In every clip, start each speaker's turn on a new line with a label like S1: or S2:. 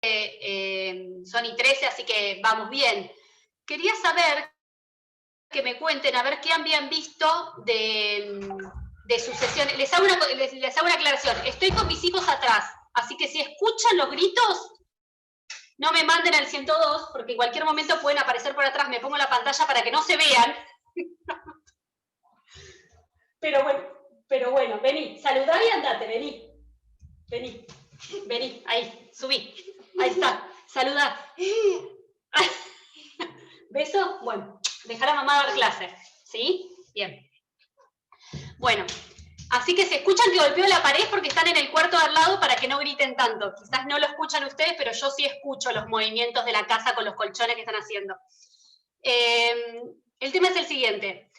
S1: son y 13, así que vamos bien. Quería saber, que me cuenten, a ver qué habían visto de sucesiones. Les hago una aclaración. Estoy con mis hijos atrás, así que si escuchan los gritos, no me manden al 102, porque en cualquier momento pueden aparecer por atrás. Me pongo la pantalla para que no se vean. Pero bueno, vení, saludá y andate, vení. Vení, ahí, subí. Ahí está, saludá. ¿Beso? Bueno, dejar a mamá dar clase, ¿sí? Bien. Bueno, así que se escuchan que golpeo la pared porque están en el cuarto de al lado para que no griten tanto. Quizás no lo escuchan ustedes, pero yo sí escucho los movimientos de la casa con los colchones que están haciendo. El tema es el siguiente.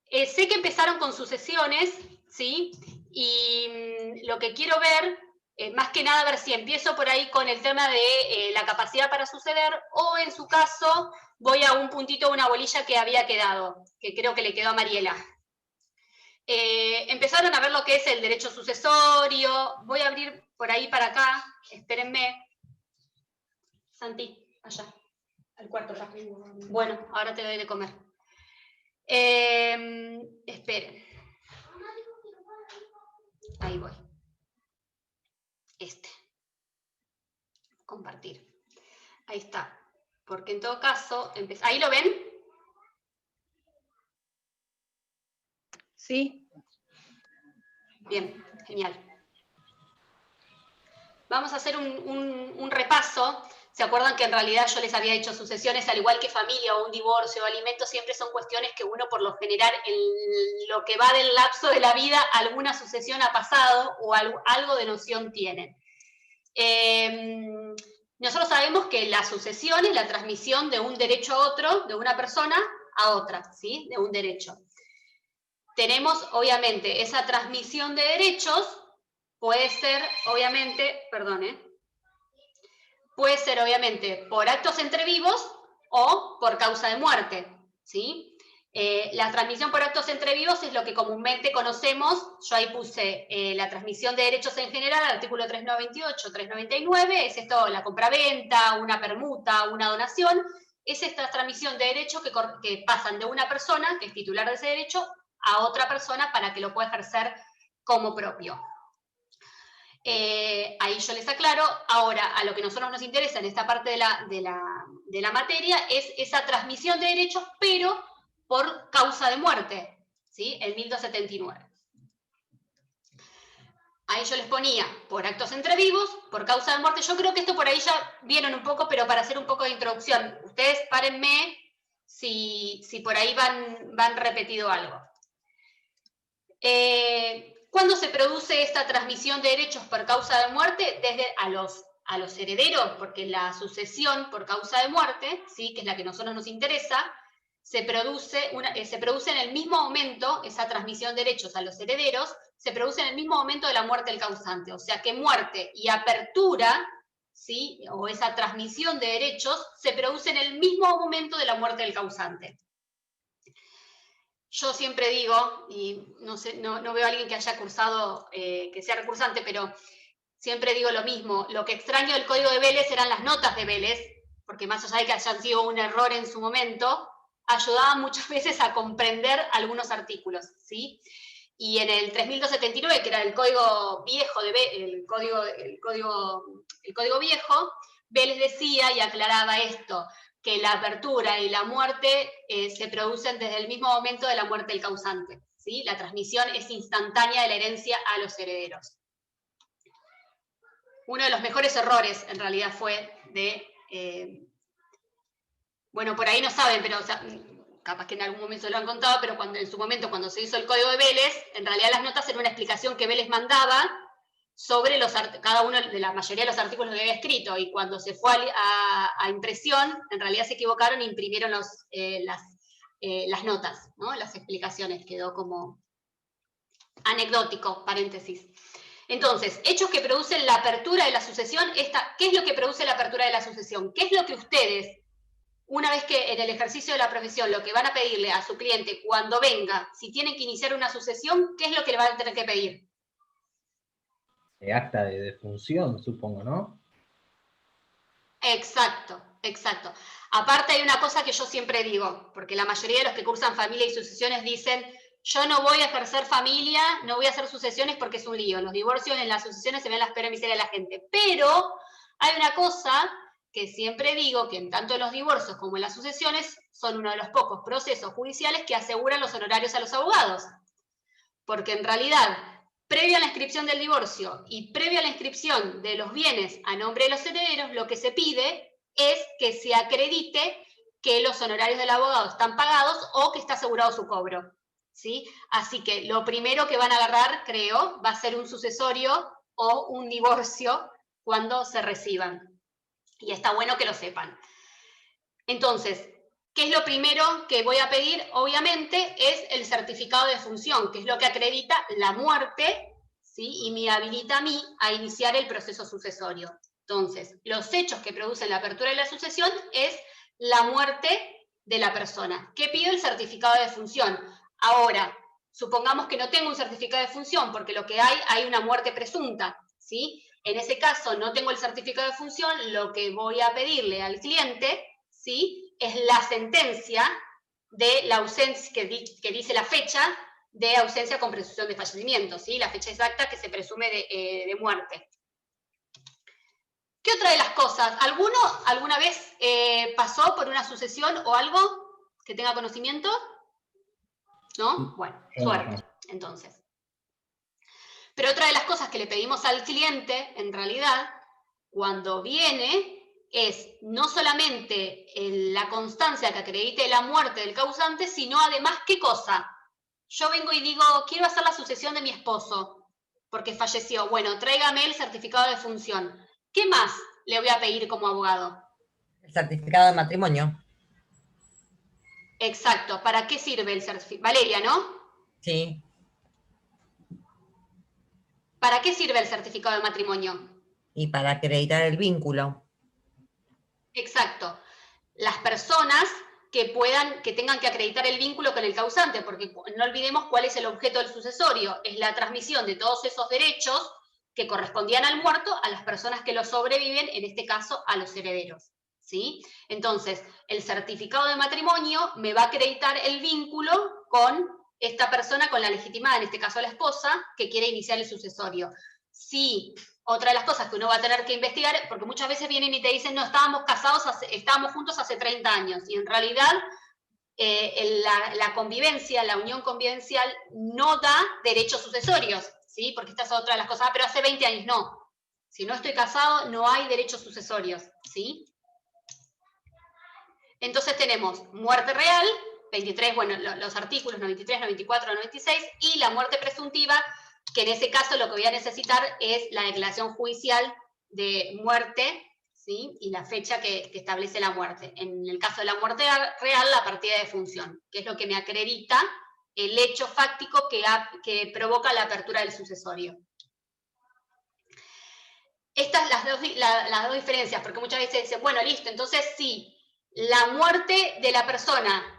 S1: Sé que empezaron con sucesiones, ¿sí? Y lo que quiero ver, más que nada, ver si empiezo por ahí con el tema de la capacidad para suceder, o en su caso voy a un puntito, una bolilla que había quedado, que creo que le quedó a Mariela. Empezaron a ver lo que es el derecho sucesorio. Voy a abrir por ahí para acá, espérenme. Santi, allá, al cuarto acá. Bueno, ahora te doy de comer. Esperen. Ahí voy. Compartir. Ahí está. Porque en todo caso, ¿ahí lo ven?
S2: Sí.
S1: Bien, genial. Vamos a hacer un repaso. ¿Se acuerdan que en realidad yo les había dicho sucesiones, al igual que familia o un divorcio o alimentos, siempre son cuestiones que uno por lo general, en lo que va del lapso de la vida, alguna sucesión ha pasado o algo de noción tienen? Nosotros sabemos que la sucesión es la transmisión de un derecho a otro, de una persona a otra, ¿sí? De un derecho. Tenemos, obviamente, esa transmisión de derechos, puede ser, obviamente, puede ser, obviamente, por actos entre vivos o por causa de muerte, ¿sí? La transmisión por actos entre vivos es lo que comúnmente conocemos. Yo ahí puse la transmisión de derechos en general, artículo 3928, 399, es esto, la compraventa, una permuta, una donación, es esta transmisión de derechos que pasan de una persona, que es titular de ese derecho, a otra persona para que lo pueda ejercer como propio. Ahí yo les aclaro. Ahora, a lo que a nosotros nos interesa en esta parte de la materia es esa transmisión de derechos, pero por causa de muerte, ¿sí? El 1279. Ahí yo les ponía por actos entre vivos, por causa de muerte. Yo creo que esto por ahí ya vieron un poco, pero para hacer un poco de introducción, ustedes párenme si por ahí van repetido algo. ¿Cuándo se produce esta transmisión de derechos por causa de muerte? Desde a los herederos, porque la sucesión por causa de muerte, ¿sí? Que es la que a nosotros nos interesa, se produce en el mismo momento, esa transmisión de derechos a los herederos, se produce en el mismo momento de la muerte del causante. O sea que muerte y apertura, ¿sí? O esa transmisión de derechos, se produce en el mismo momento de la muerte del causante. Yo siempre digo, y no sé, no veo a alguien que haya cursado, que sea recursante, pero siempre digo lo mismo. Lo que extraño del Código de Vélez eran las notas de Vélez, porque más allá de que hayan sido un error en su momento, ayudaban muchas veces a comprender algunos artículos, ¿sí? Y en el 3279, que era el código viejo, el código viejo, Vélez decía y aclaraba esto, que la apertura y la muerte se producen desde el mismo momento de la muerte del causante, ¿sí? La transmisión es instantánea de la herencia a los herederos. Uno de los mejores errores, en realidad, fue de... bueno, por ahí no saben, pero... O sea, capaz que en algún momento se lo han contado, pero en su momento, cuando se hizo el Código de Vélez, en realidad las notas eran una explicación que Vélez mandaba sobre cada uno de la mayoría de los artículos que había escrito, y cuando se fue a impresión, en realidad se equivocaron e imprimieron las notas, ¿no? Las explicaciones, quedó como anecdótico, paréntesis. Entonces, hechos que producen la apertura de la sucesión. ¿Qué es lo que produce la apertura de la sucesión? ¿Qué es lo que ustedes, una vez que en el ejercicio de la profesión, lo que van a pedirle a su cliente cuando venga, si tienen que iniciar una sucesión, qué es lo que le van a tener que pedir?
S3: Acta de defunción, supongo, ¿no?
S1: Exacto, exacto. Aparte hay una cosa que yo siempre digo, porque la mayoría de los que cursan familia y sucesiones dicen, yo no voy a ejercer familia, no voy a hacer sucesiones porque es un lío. En los divorcios, en las sucesiones se ven las peores miserias de la gente. Pero hay una cosa que siempre digo, que en tanto en los divorcios como en las sucesiones son uno de los pocos procesos judiciales que aseguran los honorarios a los abogados. Porque en realidad, previo a la inscripción del divorcio y previo a la inscripción de los bienes a nombre de los herederos, lo que se pide es que se acredite que los honorarios del abogado están pagados o que está asegurado su cobro. ¿Sí? Así que lo primero que van a agarrar, creo, va a ser un sucesorio o un divorcio cuando se reciban. Y está bueno que lo sepan. Entonces, ¿qué es lo primero que voy a pedir? Obviamente es el certificado de función, que es lo que acredita la muerte, ¿sí? Y me habilita a mí a iniciar el proceso sucesorio. Entonces, los hechos que producen la apertura de la sucesión es la muerte de la persona. ¿Qué pido? El certificado de función. Ahora, supongamos que no tengo un certificado de función, porque lo que hay una muerte presunta, ¿sí? En ese caso, no tengo el certificado de función, lo que voy a pedirle al cliente, ¿sí? Es la sentencia de la ausencia, que dice la fecha de ausencia con presunción de fallecimiento, ¿sí? La fecha exacta que se presume de muerte. ¿Qué otra de las cosas? ¿Alguno alguna vez pasó por una sucesión o algo que tenga conocimiento? ¿No? Bueno, suerte, entonces. Pero otra de las cosas que le pedimos al cliente, en realidad, cuando viene, es no solamente la constancia que acredite la muerte del causante, sino además, ¿qué cosa? Yo vengo y digo, quiero hacer la sucesión de mi esposo, porque falleció. Bueno, tráigame el certificado de función. ¿Qué más le voy a pedir como abogado?
S2: El certificado de matrimonio.
S1: Exacto. ¿Para qué sirve el certificado? Valeria, ¿no?
S2: Sí.
S1: ¿Para qué sirve el certificado de matrimonio?
S2: Y para acreditar el vínculo.
S1: Exacto. Las personas que tengan que acreditar el vínculo con el causante, porque no olvidemos cuál es el objeto del sucesorio, es la transmisión de todos esos derechos que correspondían al muerto a las personas que lo sobreviven, en este caso a los herederos. ¿Sí? Entonces, el certificado de matrimonio me va a acreditar el vínculo con esta persona, con la legitimada, en este caso la esposa, que quiere iniciar el sucesorio. Si otra de las cosas que uno va a tener que investigar, porque muchas veces vienen y te dicen, no, estábamos casados, estábamos juntos hace 30 años, y en realidad la convivencia, la unión convivencial no da derechos sucesorios, ¿sí? Porque esta es otra de las cosas, pero hace 20 años no. Si no estoy casado, no hay derechos sucesorios, ¿sí? Entonces tenemos muerte real, 23, bueno, los artículos 93, 94, 96, y la muerte presuntiva, que en ese caso lo que voy a necesitar es la declaración judicial de muerte, ¿sí? Y la fecha que establece la muerte. En el caso de la muerte real, la partida de función, que es lo que me acredita el hecho fáctico que provoca la apertura del sucesorio. Estas las dos diferencias, porque muchas veces dicen, bueno, listo, entonces sí, la muerte de la persona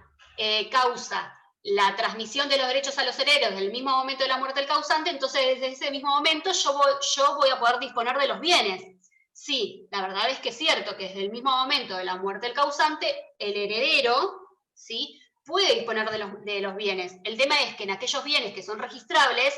S1: causa la transmisión de los derechos a los herederos del mismo momento de la muerte del causante, entonces desde ese mismo momento yo voy a poder disponer de los bienes. Sí, la verdad es que es cierto que desde el mismo momento de la muerte del causante, el heredero, ¿sí?, puede disponer de los bienes. El tema es que en aquellos bienes que son registrables,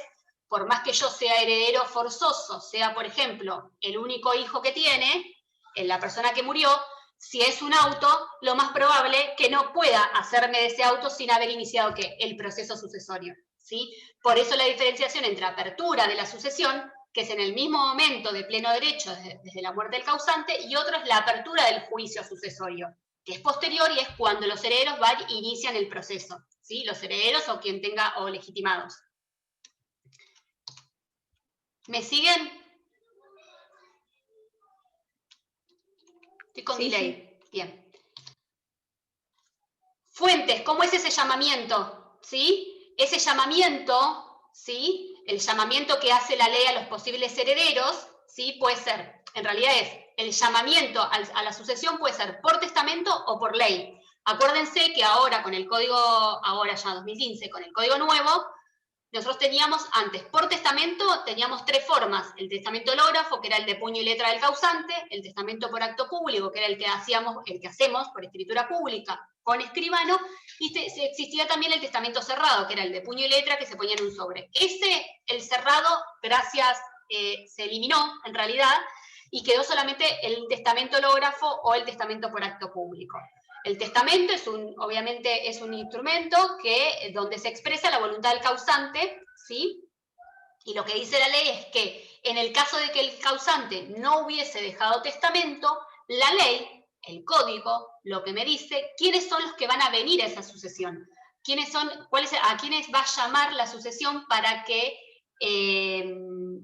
S1: por más que yo sea heredero forzoso, sea, por ejemplo, el único hijo que tiene, la persona que murió, si es un auto, lo más probable que no pueda hacerme de ese auto sin haber iniciado ¿qué? El proceso sucesorio, ¿sí? Por eso la diferenciación entre apertura de la sucesión, que es en el mismo momento de pleno derecho desde la muerte del causante, y otro es la apertura del juicio sucesorio, que es posterior y es cuando los herederos van e inician el proceso, ¿sí? Los herederos o quien tenga o legitimados. ¿Me siguen? Estoy con delay. Sí. Bien. Fuentes, ¿cómo es ese llamamiento? ¿Sí? Ese llamamiento, ¿sí? El llamamiento que hace la ley a los posibles herederos, ¿sí? Puede ser, en realidad es, el llamamiento a la sucesión puede ser por testamento o por ley. Acuérdense que ahora con el código, ahora ya 2015, con el código nuevo, nosotros teníamos antes, por testamento, teníamos 3 formas. El testamento hológrafo, que era el de puño y letra del causante, el testamento por acto público, que era el que hacemos por escritura pública con escribano, y existía también el testamento cerrado, que era el de puño y letra que se ponía en un sobre. El cerrado, se eliminó en realidad, y quedó solamente el testamento hológrafo o el testamento por acto público. El testamento obviamente es un instrumento donde se expresa la voluntad del causante, ¿sí? Y lo que dice la ley es que en el caso de que el causante no hubiese dejado testamento, la ley, el código, lo que me dice, quiénes son los que van a venir a esa sucesión, a quiénes va a llamar la sucesión para que,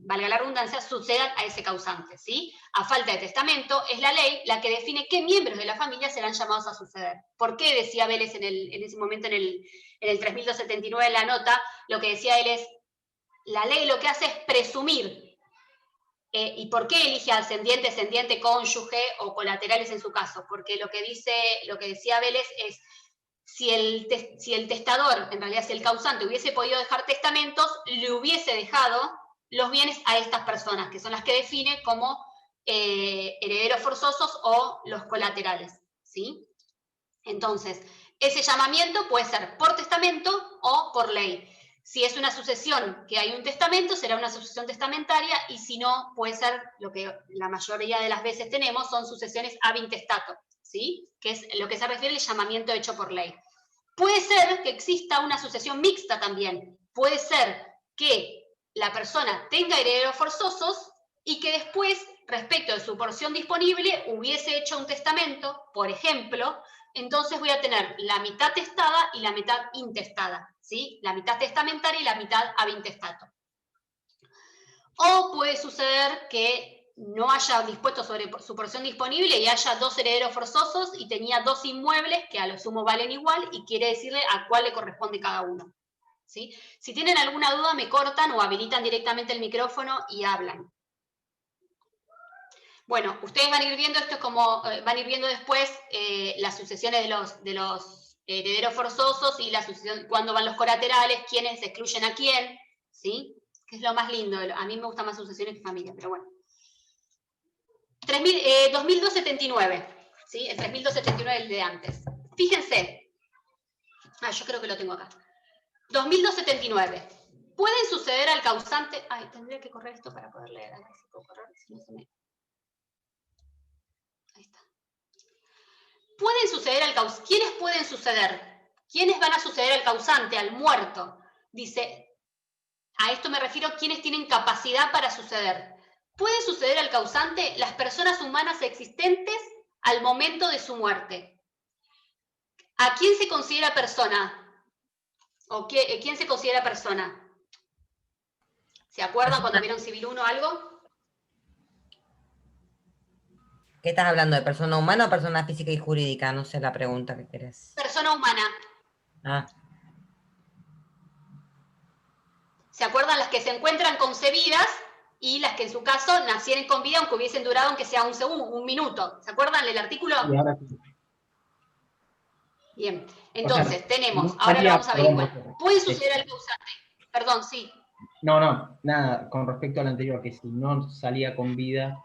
S1: valga la redundancia, sucedan a ese causante, ¿sí? A falta de testamento, es la ley la que define qué miembros de la familia serán llamados a suceder. ¿Por qué decía Vélez en ese momento en el 3279 en la nota? Lo que decía él es, la ley lo que hace es presumir. ¿Y por qué elige ascendiente, descendiente, cónyuge o colaterales en su caso? Porque lo que decía Vélez es, si el testador, en realidad si el causante hubiese podido dejar testamentos, le hubiese dejado los bienes a estas personas, que son las que define como herederos forzosos o los colaterales, ¿sí? Entonces, ese llamamiento puede ser por testamento o por ley. Si es una sucesión que hay un testamento, será una sucesión testamentaria, y si no, puede ser lo que la mayoría de las veces tenemos, son sucesiones ab intestato, ¿sí? Que es lo que se refiere al llamamiento hecho por ley. Puede ser que exista una sucesión mixta también. Puede ser que la persona tenga herederos forzosos y que después, respecto de su porción disponible, hubiese hecho un testamento, por ejemplo. Entonces voy a tener la mitad testada y la mitad intestada, ¿sí? La mitad testamentaria y la mitad ab intestato. O puede suceder que no haya dispuesto sobre su porción disponible y haya 2 herederos forzosos y tenía 2 inmuebles que a lo sumo valen igual y quiere decirle a cuál le corresponde cada uno, ¿sí? Si tienen alguna duda me cortan o habilitan directamente el micrófono y hablan. Bueno, ustedes van a ir viendo esto van a ir viendo después las sucesiones de los herederos forzosos y la sucesión, cuándo van los colaterales, quiénes excluyen a quién, ¿sí? Que es lo más lindo. A mí me gustan más sucesiones que familia, pero bueno. 2279, ¿sí? El 3279 es el de antes. Fíjense. Yo creo que lo tengo acá. 2279. ¿Pueden suceder al causante? Ay, tendría que correr esto para poder leer. A ver si puedo correr, si no se me... Ahí está. ¿Pueden suceder al causante? ¿Quiénes pueden suceder? ¿Quiénes van a suceder al causante, al muerto? Dice, a esto me refiero, ¿quiénes tienen capacidad para suceder? ¿Puede suceder al causante? Las personas humanas existentes al momento de su muerte. ¿A quién se considera persona? ¿O quién se considera persona? ¿Se acuerdan cuando vieron Civil 1 o algo?
S2: ¿Qué estás hablando? ¿De persona humana o persona física y jurídica? No sé la pregunta que querés.
S1: Persona humana.
S2: Ah.
S1: ¿Se acuerdan las que se encuentran concebidas y las que en su caso nacieron con vida aunque hubiesen durado aunque sea un segundo, un minuto? ¿Se acuerdan del artículo?
S3: Y ahora sí.
S1: Bien, entonces
S3: O sea,
S1: tenemos,
S3: no
S1: ahora lo
S3: salía,
S1: vamos a ver igual.
S3: perdón,
S1: ¿Puede suceder al causante? Perdón, sí.
S3: No, nada, con respecto al anterior, que si no salía con vida,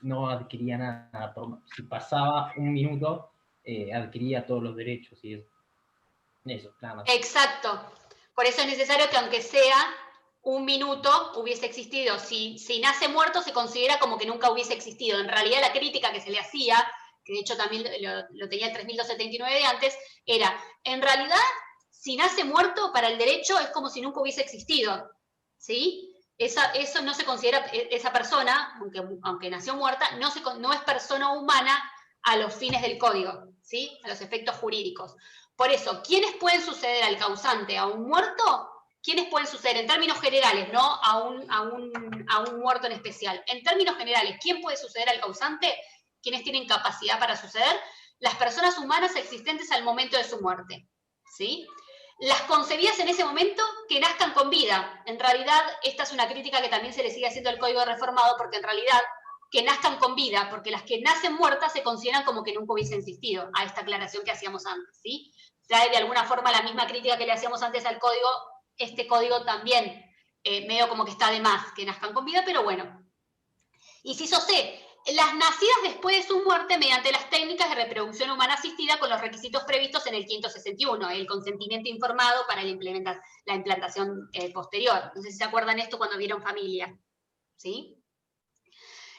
S3: no adquiría nada. Si pasaba un minuto, adquiría todos los derechos y eso, nada más.
S1: Exacto. Por eso es necesario que aunque sea un minuto hubiese existido. Si nace muerto se considera como que nunca hubiese existido. En realidad la crítica que se le hacía, que de hecho también lo tenía el 3279 de antes, era, en realidad, si nace muerto para el derecho es como si nunca hubiese existido, ¿sí? Eso no se considera, esa persona, aunque nació muerta, no es persona humana a los fines del código, ¿sí? A los efectos jurídicos. Por eso, ¿quiénes pueden suceder al causante a un muerto? ¿Quiénes pueden suceder en términos generales, no a un muerto en especial? En términos generales, ¿quién puede suceder al causante? ¿Quiénes tienen capacidad para suceder? Las personas humanas existentes al momento de su muerte, ¿sí? Las concebidas en ese momento que nazcan con vida. En realidad, esta es una crítica que también se le sigue haciendo al Código Reformado, porque en realidad, que nazcan con vida, porque las que nacen muertas se consideran como que nunca hubiesen existido, a esta aclaración que hacíamos antes, ¿sí? Trae de alguna forma la misma crítica que le hacíamos antes al Código este código también medio como que está de más que nazcan con vida, pero bueno. Inciso C. Las nacidas después de su muerte mediante las técnicas de reproducción humana asistida con los requisitos previstos en el 561, el consentimiento informado para la implantación posterior. No sé si se acuerdan esto cuando vieron Familia. ¿Sí?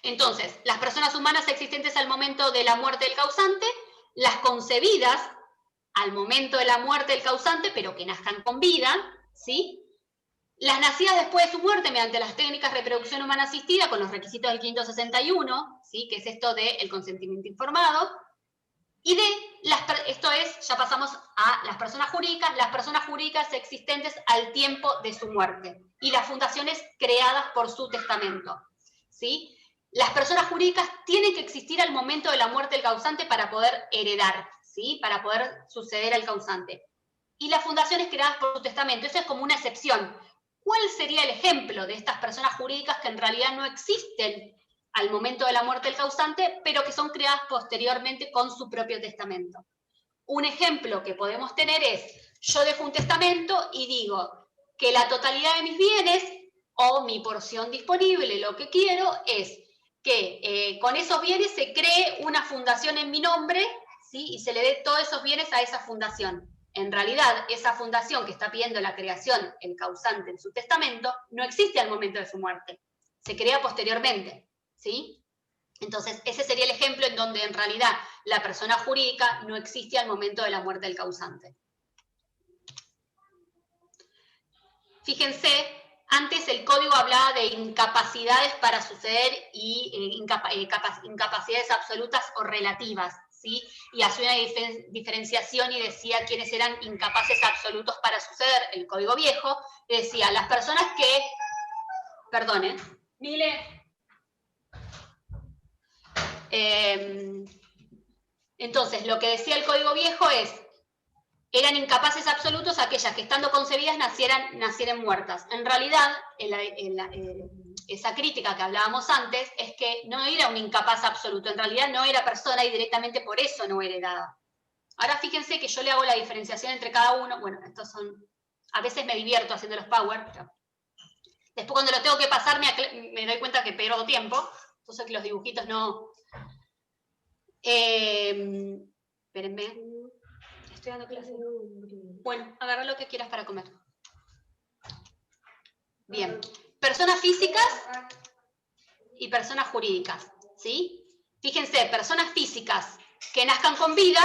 S1: Entonces, las personas humanas existentes al momento de la muerte del causante, las concebidas al momento de la muerte del causante, pero que nazcan con vida, ¿sí? Las nacidas después de su muerte mediante las técnicas de reproducción humana asistida con los requisitos del 561, ¿sí? Que es esto del consentimiento informado, y esto es, ya pasamos a las personas jurídicas existentes al tiempo de su muerte, y las fundaciones creadas por su testamento, ¿sí? Las personas jurídicas tienen que existir al momento de la muerte del causante para poder heredar, ¿sí? Para poder suceder al causante. Y las fundaciones creadas por su testamento, eso es como una excepción. ¿Cuál sería el ejemplo de estas personas jurídicas que en realidad no existen al momento de la muerte del causante, pero que son creadas posteriormente con su propio testamento? Un ejemplo que podemos tener es, yo dejo un testamento y digo que la totalidad de mis bienes o mi porción disponible, lo que quiero es que con esos bienes se cree una fundación en mi nombre, ¿sí? Y se le dé todos esos bienes a esa fundación. En realidad, esa fundación que está pidiendo la creación, el causante en su testamento, no existe al momento de su muerte. Se crea posteriormente, ¿sí? Entonces, ese sería el ejemplo en donde en realidad la persona jurídica no existe al momento de la muerte del causante. Fíjense, antes el código hablaba de incapacidades para suceder y incapacidades absolutas o relativas, ¿sí? Y hacía una diferenciación y decía quiénes eran incapaces absolutos para suceder, el código viejo, decía las personas que, perdone, Mile, entonces lo que decía el código viejo es, eran incapaces absolutos aquellas que estando concebidas nacieran muertas. En realidad, esa crítica que hablábamos antes es que no era un incapaz absoluto, en realidad no era persona y directamente por eso no heredada. Ahora fíjense que yo le hago la diferenciación entre cada uno, bueno, estos son, a veces me divierto haciendo los power, pero después cuando lo tengo que pasar me doy cuenta que pierdo tiempo, entonces que los dibujitos no... espérenme. Estoy dando clase. Bueno, agarra lo que quieras para comer. Bien. Personas físicas y personas jurídicas, ¿sí? Fíjense, personas físicas que nazcan con vida,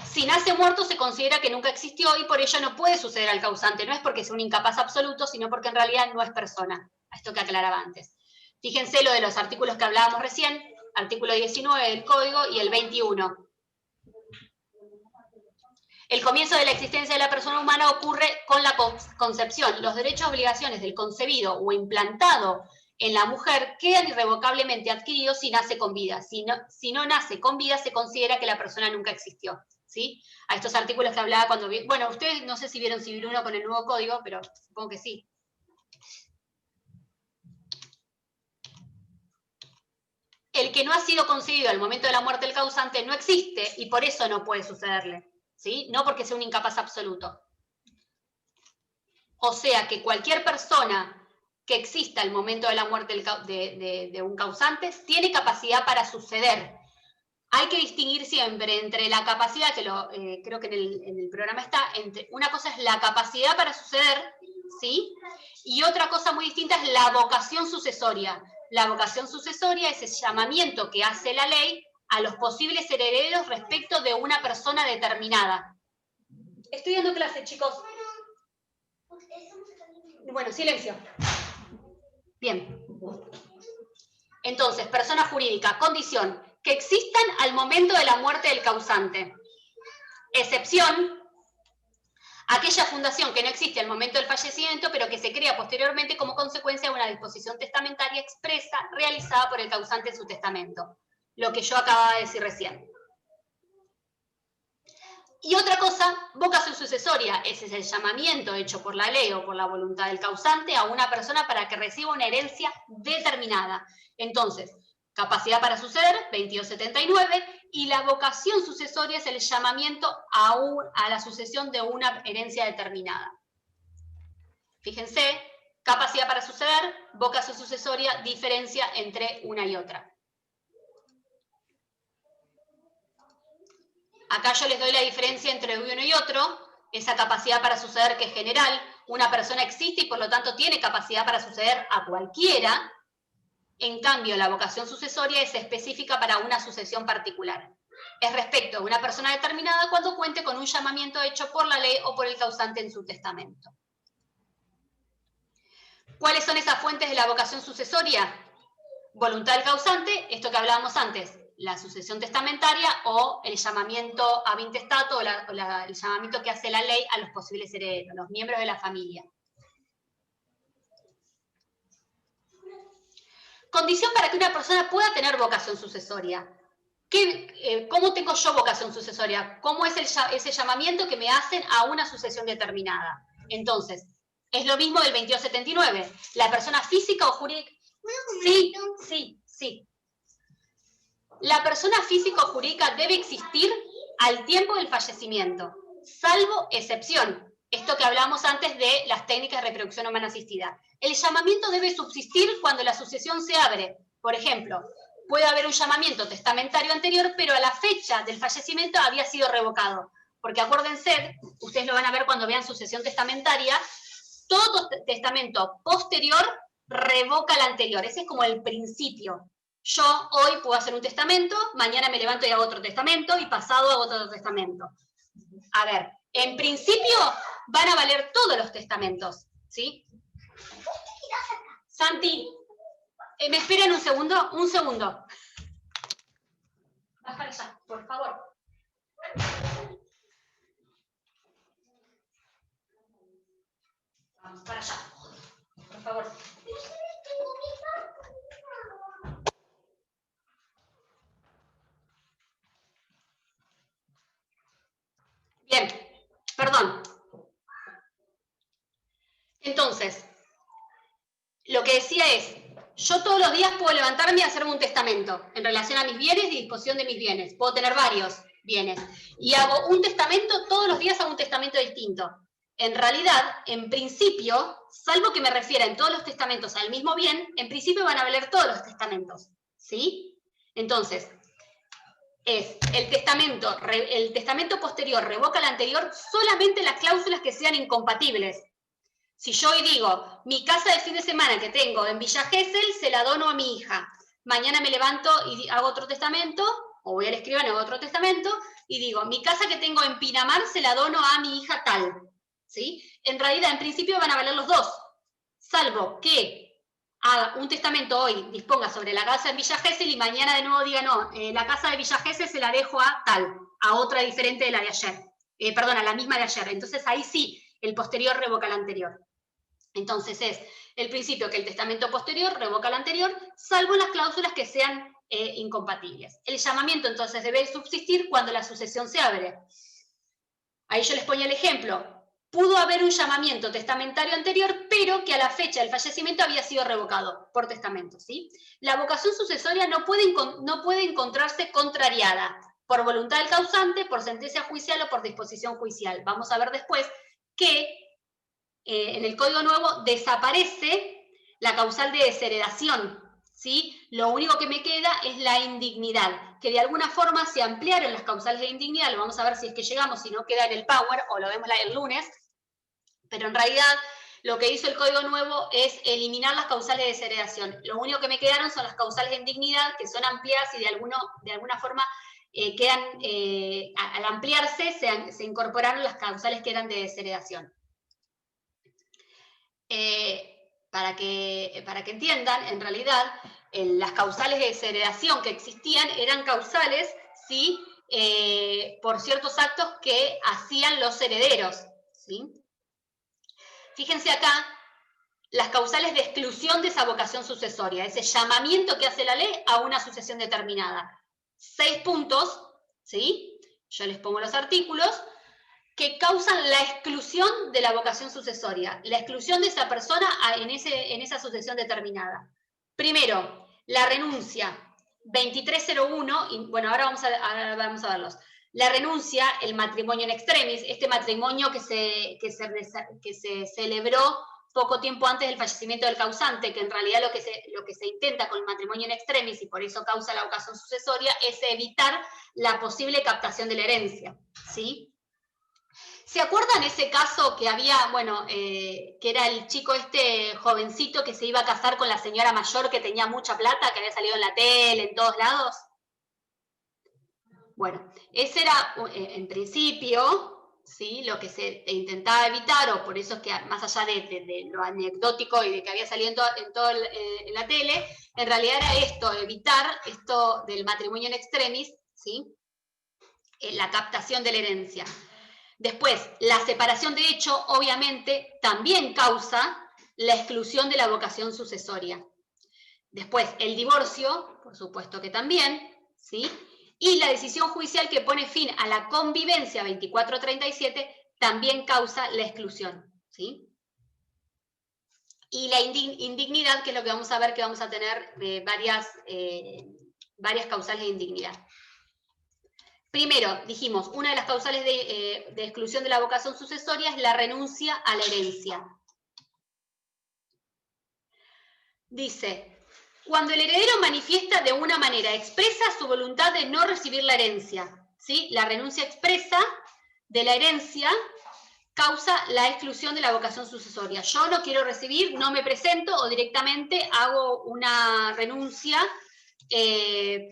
S1: si nace muerto se considera que nunca existió y por ello no puede suceder al causante. No es porque sea un incapaz absoluto, sino porque en realidad no es persona. Esto que aclaraba antes. Fíjense lo de los artículos que hablábamos recién, artículo 19 del Código y el 21. El comienzo de la existencia de la persona humana ocurre con la concepción. Los derechos y obligaciones del concebido o implantado en la mujer quedan irrevocablemente adquiridos si nace con vida. Si no nace con vida, se considera que la persona nunca existió, ¿sí? A estos artículos que hablaba cuando... Bueno, ustedes no sé si vieron Civil 1 con el nuevo código, pero supongo que sí. El que no ha sido concebido al momento de la muerte del causante no existe y por eso no puede sucederle. ¿Sí? No porque sea un incapaz absoluto. O sea que cualquier persona que exista al momento de la muerte de un causante tiene capacidad para suceder. Hay que distinguir siempre entre la capacidad, que creo que en el programa está, una cosa es la capacidad para suceder, ¿sí? Y otra cosa muy distinta es la vocación sucesoria. La vocación sucesoria es el llamamiento que hace la ley a los posibles herederos respecto de una persona determinada. Estoy dando clase, chicos. Bueno, silencio. Bien. Entonces, persona jurídica, condición, que existan al momento de la muerte del causante. Excepción, aquella fundación que no existe al momento del fallecimiento, pero que se crea posteriormente como consecuencia de una disposición testamentaria expresa realizada por el causante en su testamento. Lo que yo acababa de decir recién. Y otra cosa, vocación sucesoria, ese es el llamamiento hecho por la ley o por la voluntad del causante a una persona para que reciba una herencia determinada. Entonces, capacidad para suceder, 2279, y la vocación sucesoria es el llamamiento a la sucesión de una herencia determinada. Fíjense, capacidad para suceder, vocación sucesoria, diferencia entre una y otra. Acá yo les doy la diferencia entre uno y otro, esa capacidad para suceder que es general, una persona existe y por lo tanto tiene capacidad para suceder a cualquiera. En cambio, la vocación sucesoria es específica para una sucesión particular. Es respecto a una persona determinada cuando cuente con un llamamiento hecho por la ley o por el causante en su testamento. ¿Cuáles son esas fuentes de la vocación sucesoria? Voluntad del causante, esto que hablábamos antes, la sucesión testamentaria o el llamamiento a intestato o el llamamiento que hace la ley a los posibles herederos, los miembros de la familia. Condición para que una persona pueda tener vocación sucesoria. ¿Cómo tengo yo vocación sucesoria? ¿Cómo es ese llamamiento que me hacen a una sucesión determinada? Entonces, es lo mismo del 2279. La persona física o jurídica... Sí. La persona física o jurídica debe existir al tiempo del fallecimiento, salvo excepción. Esto que hablamos antes de las técnicas de reproducción humana asistida. El llamamiento debe subsistir cuando la sucesión se abre. Por ejemplo, puede haber un llamamiento testamentario anterior, pero a la fecha del fallecimiento había sido revocado. Porque acuérdense, ustedes lo van a ver cuando vean sucesión testamentaria, todo testamento posterior revoca el anterior. Ese es como el principio. Yo hoy puedo hacer un testamento, mañana me levanto y hago otro testamento, y pasado hago otro testamento. A ver, en principio van a valer todos los testamentos, ¿sí? Santi, ¿me esperan un segundo? Un segundo. Vas para allá, por favor. Vamos para allá, por favor. Bien, perdón. Entonces, lo que decía es, yo todos los días puedo levantarme y hacerme un testamento en relación a mis bienes y disposición de mis bienes. Puedo tener varios bienes. Y hago un testamento, todos los días hago un testamento distinto. En realidad, en principio, salvo que me refiera en todos los testamentos al mismo bien, en principio van a valer todos los testamentos, ¿sí? Entonces, el testamento posterior revoca el anterior solamente las cláusulas que sean incompatibles. Si yo hoy digo, mi casa de fin de semana que tengo en Villa Gesell se la dono a mi hija, mañana me levanto y hago otro testamento, o voy al escribano y hago otro testamento, y digo, mi casa que tengo en Pinamar se la dono a mi hija tal, ¿sí? En realidad, en principio van a valer los dos, salvo que haga un testamento hoy, disponga sobre la casa en Villa Gesell y mañana de nuevo diga, no, la casa de Villa Gesell se la dejo a tal, a otra diferente de la de ayer, perdón, a la misma de ayer. Entonces ahí sí, el posterior revoca el anterior. Entonces es el principio que el testamento posterior revoca el anterior, salvo las cláusulas que sean incompatibles. El llamamiento entonces debe subsistir cuando la sucesión se abre. Ahí yo les ponía el ejemplo. Pudo haber un llamamiento testamentario anterior, pero que a la fecha del fallecimiento había sido revocado por testamento, ¿sí? La vocación sucesoria no puede encontrarse contrariada por voluntad del causante, por sentencia judicial o por disposición judicial. Vamos a ver después que en el Código Nuevo desaparece la causal de desheredación, ¿sí? Lo único que me queda es la indignidad, que de alguna forma se ampliaron las causales de indignidad, lo vamos a ver si es que llegamos, si no queda en el Power, o lo vemos el lunes, pero en realidad lo que hizo el Código Nuevo es eliminar las causales de desheredación. Lo único que me quedaron son las causales de indignidad, que son ampliadas y de alguna forma quedan, al ampliarse, se incorporaron las causales que eran de desheredación. Para que entiendan, en realidad, las causales de desheredación que existían eran causales, ¿sí? Por ciertos actos que hacían los herederos, ¿sí? Fíjense acá las causales de exclusión de esa vocación sucesoria, ese llamamiento que hace la ley a una sucesión determinada. 6 puntos, ¿sí? Yo les pongo los artículos que causan la exclusión de la vocación sucesoria, la exclusión de esa persona en esa sucesión determinada. Primero, la renuncia, 2301, y bueno, ahora vamos a verlos. La renuncia, el matrimonio in extremis, este matrimonio que se celebró poco tiempo antes del fallecimiento del causante, que en realidad lo que se intenta con el matrimonio in extremis, y por eso causa la vocación sucesoria, es evitar la posible captación de la herencia, ¿sí? ¿Se acuerdan ese caso que había, bueno, que era el chico este jovencito que se iba a casar con la señora mayor que tenía mucha plata, que había salido en la tele, en todos lados? Bueno, ese era, en principio, ¿sí?, lo que se intentaba evitar, o por eso es que más allá de lo anecdótico y de que había salido en la tele, en realidad era esto, evitar esto del matrimonio in extremis, ¿sí?, la captación de la herencia. Después, la separación de hecho, obviamente, también causa la exclusión de la vocación sucesoria. Después, el divorcio, por supuesto que también, ¿sí? Y la decisión judicial que pone fin a la convivencia 2437 también causa la exclusión, ¿sí? Y la indignidad, que es lo que vamos a ver, que vamos a tener varias causales de indignidad. Primero, dijimos, una de las causales de exclusión de la vocación sucesoria es la renuncia a la herencia. Dice, cuando el heredero manifiesta de una manera expresa su voluntad de no recibir la herencia, ¿sí? La renuncia expresa de la herencia causa la exclusión de la vocación sucesoria. Yo no quiero recibir, no me presento, o directamente hago una renuncia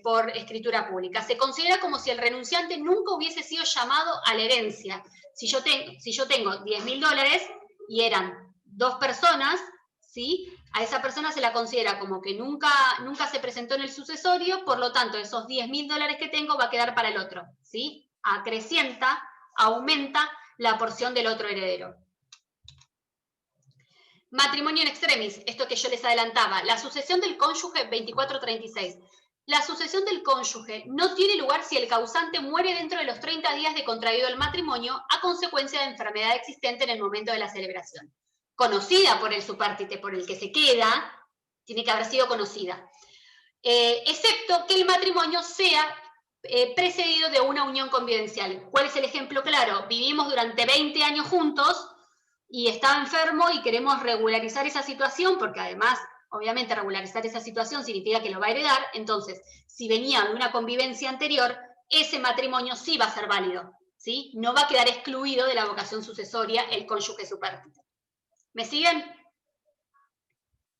S1: por escritura pública. Se considera como si el renunciante nunca hubiese sido llamado a la herencia. Si yo tengo $10.000 y eran 2 personas, ¿sí?, a esa persona se la considera como que nunca se presentó en el sucesorio, por lo tanto, esos $10.000 que tengo va a quedar para el otro, ¿sí? Acrecienta, aumenta la porción del otro heredero. Matrimonio in extremis, esto que yo les adelantaba, la sucesión del cónyuge 2436. La sucesión del cónyuge no tiene lugar si el causante muere dentro de los 30 días de contraído el matrimonio a consecuencia de enfermedad existente en el momento de la celebración. Conocida por el supártite, por el que se queda, tiene que haber sido conocida. Excepto que el matrimonio sea precedido de una unión convivencial. ¿Cuál es el ejemplo claro? Vivimos durante 20 años juntos y estaba enfermo y queremos regularizar esa situación, porque además, obviamente, regularizar esa situación significa que lo va a heredar. Entonces, si venía de una convivencia anterior, ese matrimonio sí va a ser válido, ¿sí? No va a quedar excluido de la vocación sucesoria el cónyuge supérstite. ¿Me siguen?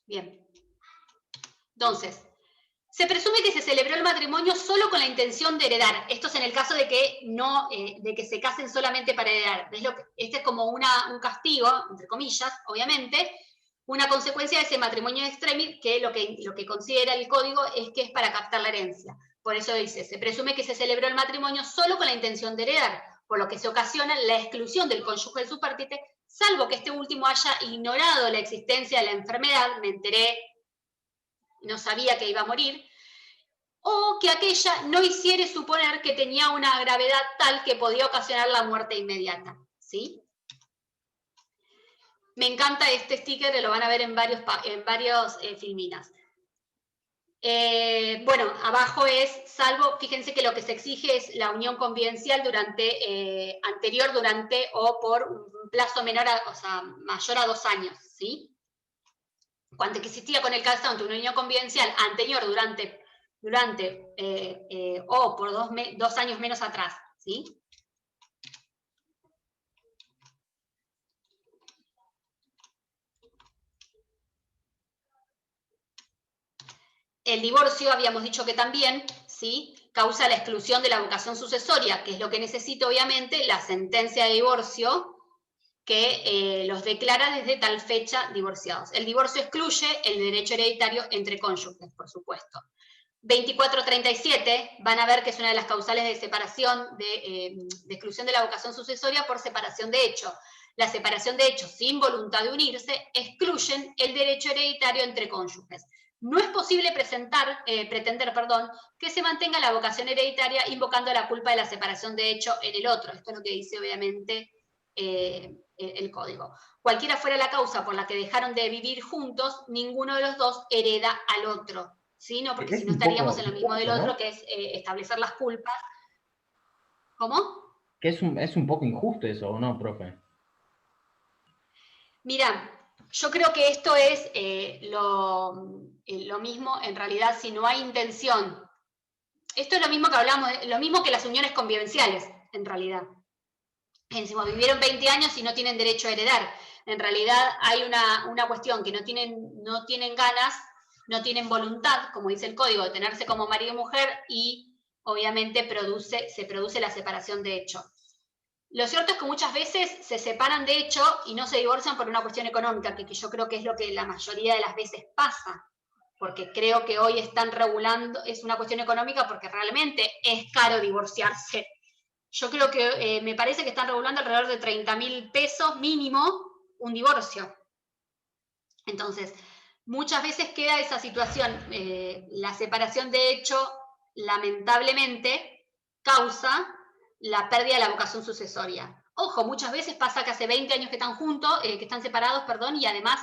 S1: Bien. Entonces, se presume que se celebró el matrimonio solo con la intención de heredar. Esto es en el caso de que de que se casen solamente para heredar. Este es como un castigo, entre comillas, obviamente, una consecuencia de ese matrimonio extremis, que lo que considera el código es que es para captar la herencia. Por eso dice, se presume que se celebró el matrimonio solo con la intención de heredar, por lo que se ocasiona la exclusión del cónyuge del supártite, salvo que este último haya ignorado la existencia de la enfermedad, me enteré, no sabía que iba a morir, o que aquella no hiciere suponer que tenía una gravedad tal que podía ocasionar la muerte inmediata, ¿sí? Me encanta este sticker, lo van a ver en varios filminas. Bueno, abajo es, salvo, fíjense que lo que se exige es la unión convivencial anterior, durante o por un plazo mayor a 2 años, ¿sí? Cuando existía con el causante una unión convivencial anterior, durante o por 2 años menos atrás, ¿sí? El divorcio, habíamos dicho que también, ¿sí?, causa la exclusión de la vocación sucesoria, que es lo que necesita, obviamente, la sentencia de divorcio que los declara desde tal fecha divorciados. El divorcio excluye el derecho hereditario entre cónyuges, por supuesto. 2437, van a ver que es una de las causales de separación, de exclusión de la vocación sucesoria por separación de hecho. La separación de hecho sin voluntad de unirse excluyen el derecho hereditario entre cónyuges. No es posible pretender que se mantenga la vocación hereditaria invocando la culpa de la separación de hecho en el otro. Esto es lo que dice, obviamente, el código. Cualquiera fuera la causa por la que dejaron de vivir juntos, ninguno de los dos hereda al otro. ¿Sí? No, porque si no estaríamos en lo mismo del otro, que es establecer las culpas. ¿Cómo?
S3: Que es un poco injusto eso, ¿o no, profe?
S1: Mira, Yo creo que esto es lo mismo, en realidad, si no hay intención. Esto es lo mismo que hablamos, lo mismo que las uniones convivenciales, en realidad. Decimos, vivieron 20 años y no tienen derecho a heredar. En realidad hay una cuestión que no tienen ganas, no tienen voluntad, como dice el código, de tenerse como marido y mujer, y obviamente se produce la separación de hecho. Lo cierto es que muchas veces se separan de hecho y no se divorcian por una cuestión económica, que yo creo que es lo que la mayoría de las veces pasa, porque creo que hoy están regulando, es una cuestión económica porque realmente es caro divorciarse. Yo creo que me parece que están regulando alrededor de 30.000 pesos mínimo un divorcio. Entonces, muchas veces queda esa situación, la separación de hecho, lamentablemente, causa la pérdida de la vocación sucesoria. Ojo, muchas veces pasa que hace 20 años que están juntos, que están separados, perdón, y además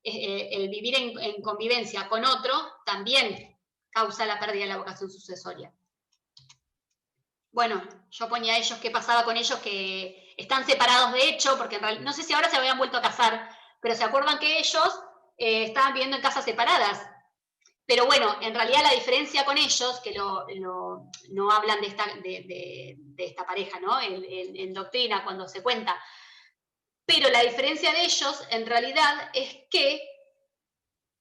S1: el vivir en convivencia con otro también causa la pérdida de la vocación sucesoria. Bueno, yo ponía a ellos qué pasaba con ellos que están separados de hecho, porque en realidad, no sé si ahora se habían vuelto a casar, pero se acuerdan que ellos estaban viviendo en casas separadas. Pero bueno, en realidad la diferencia con ellos, que no hablan de esta pareja, ¿no? En doctrina, cuando se cuenta, pero la diferencia de ellos, en realidad, es que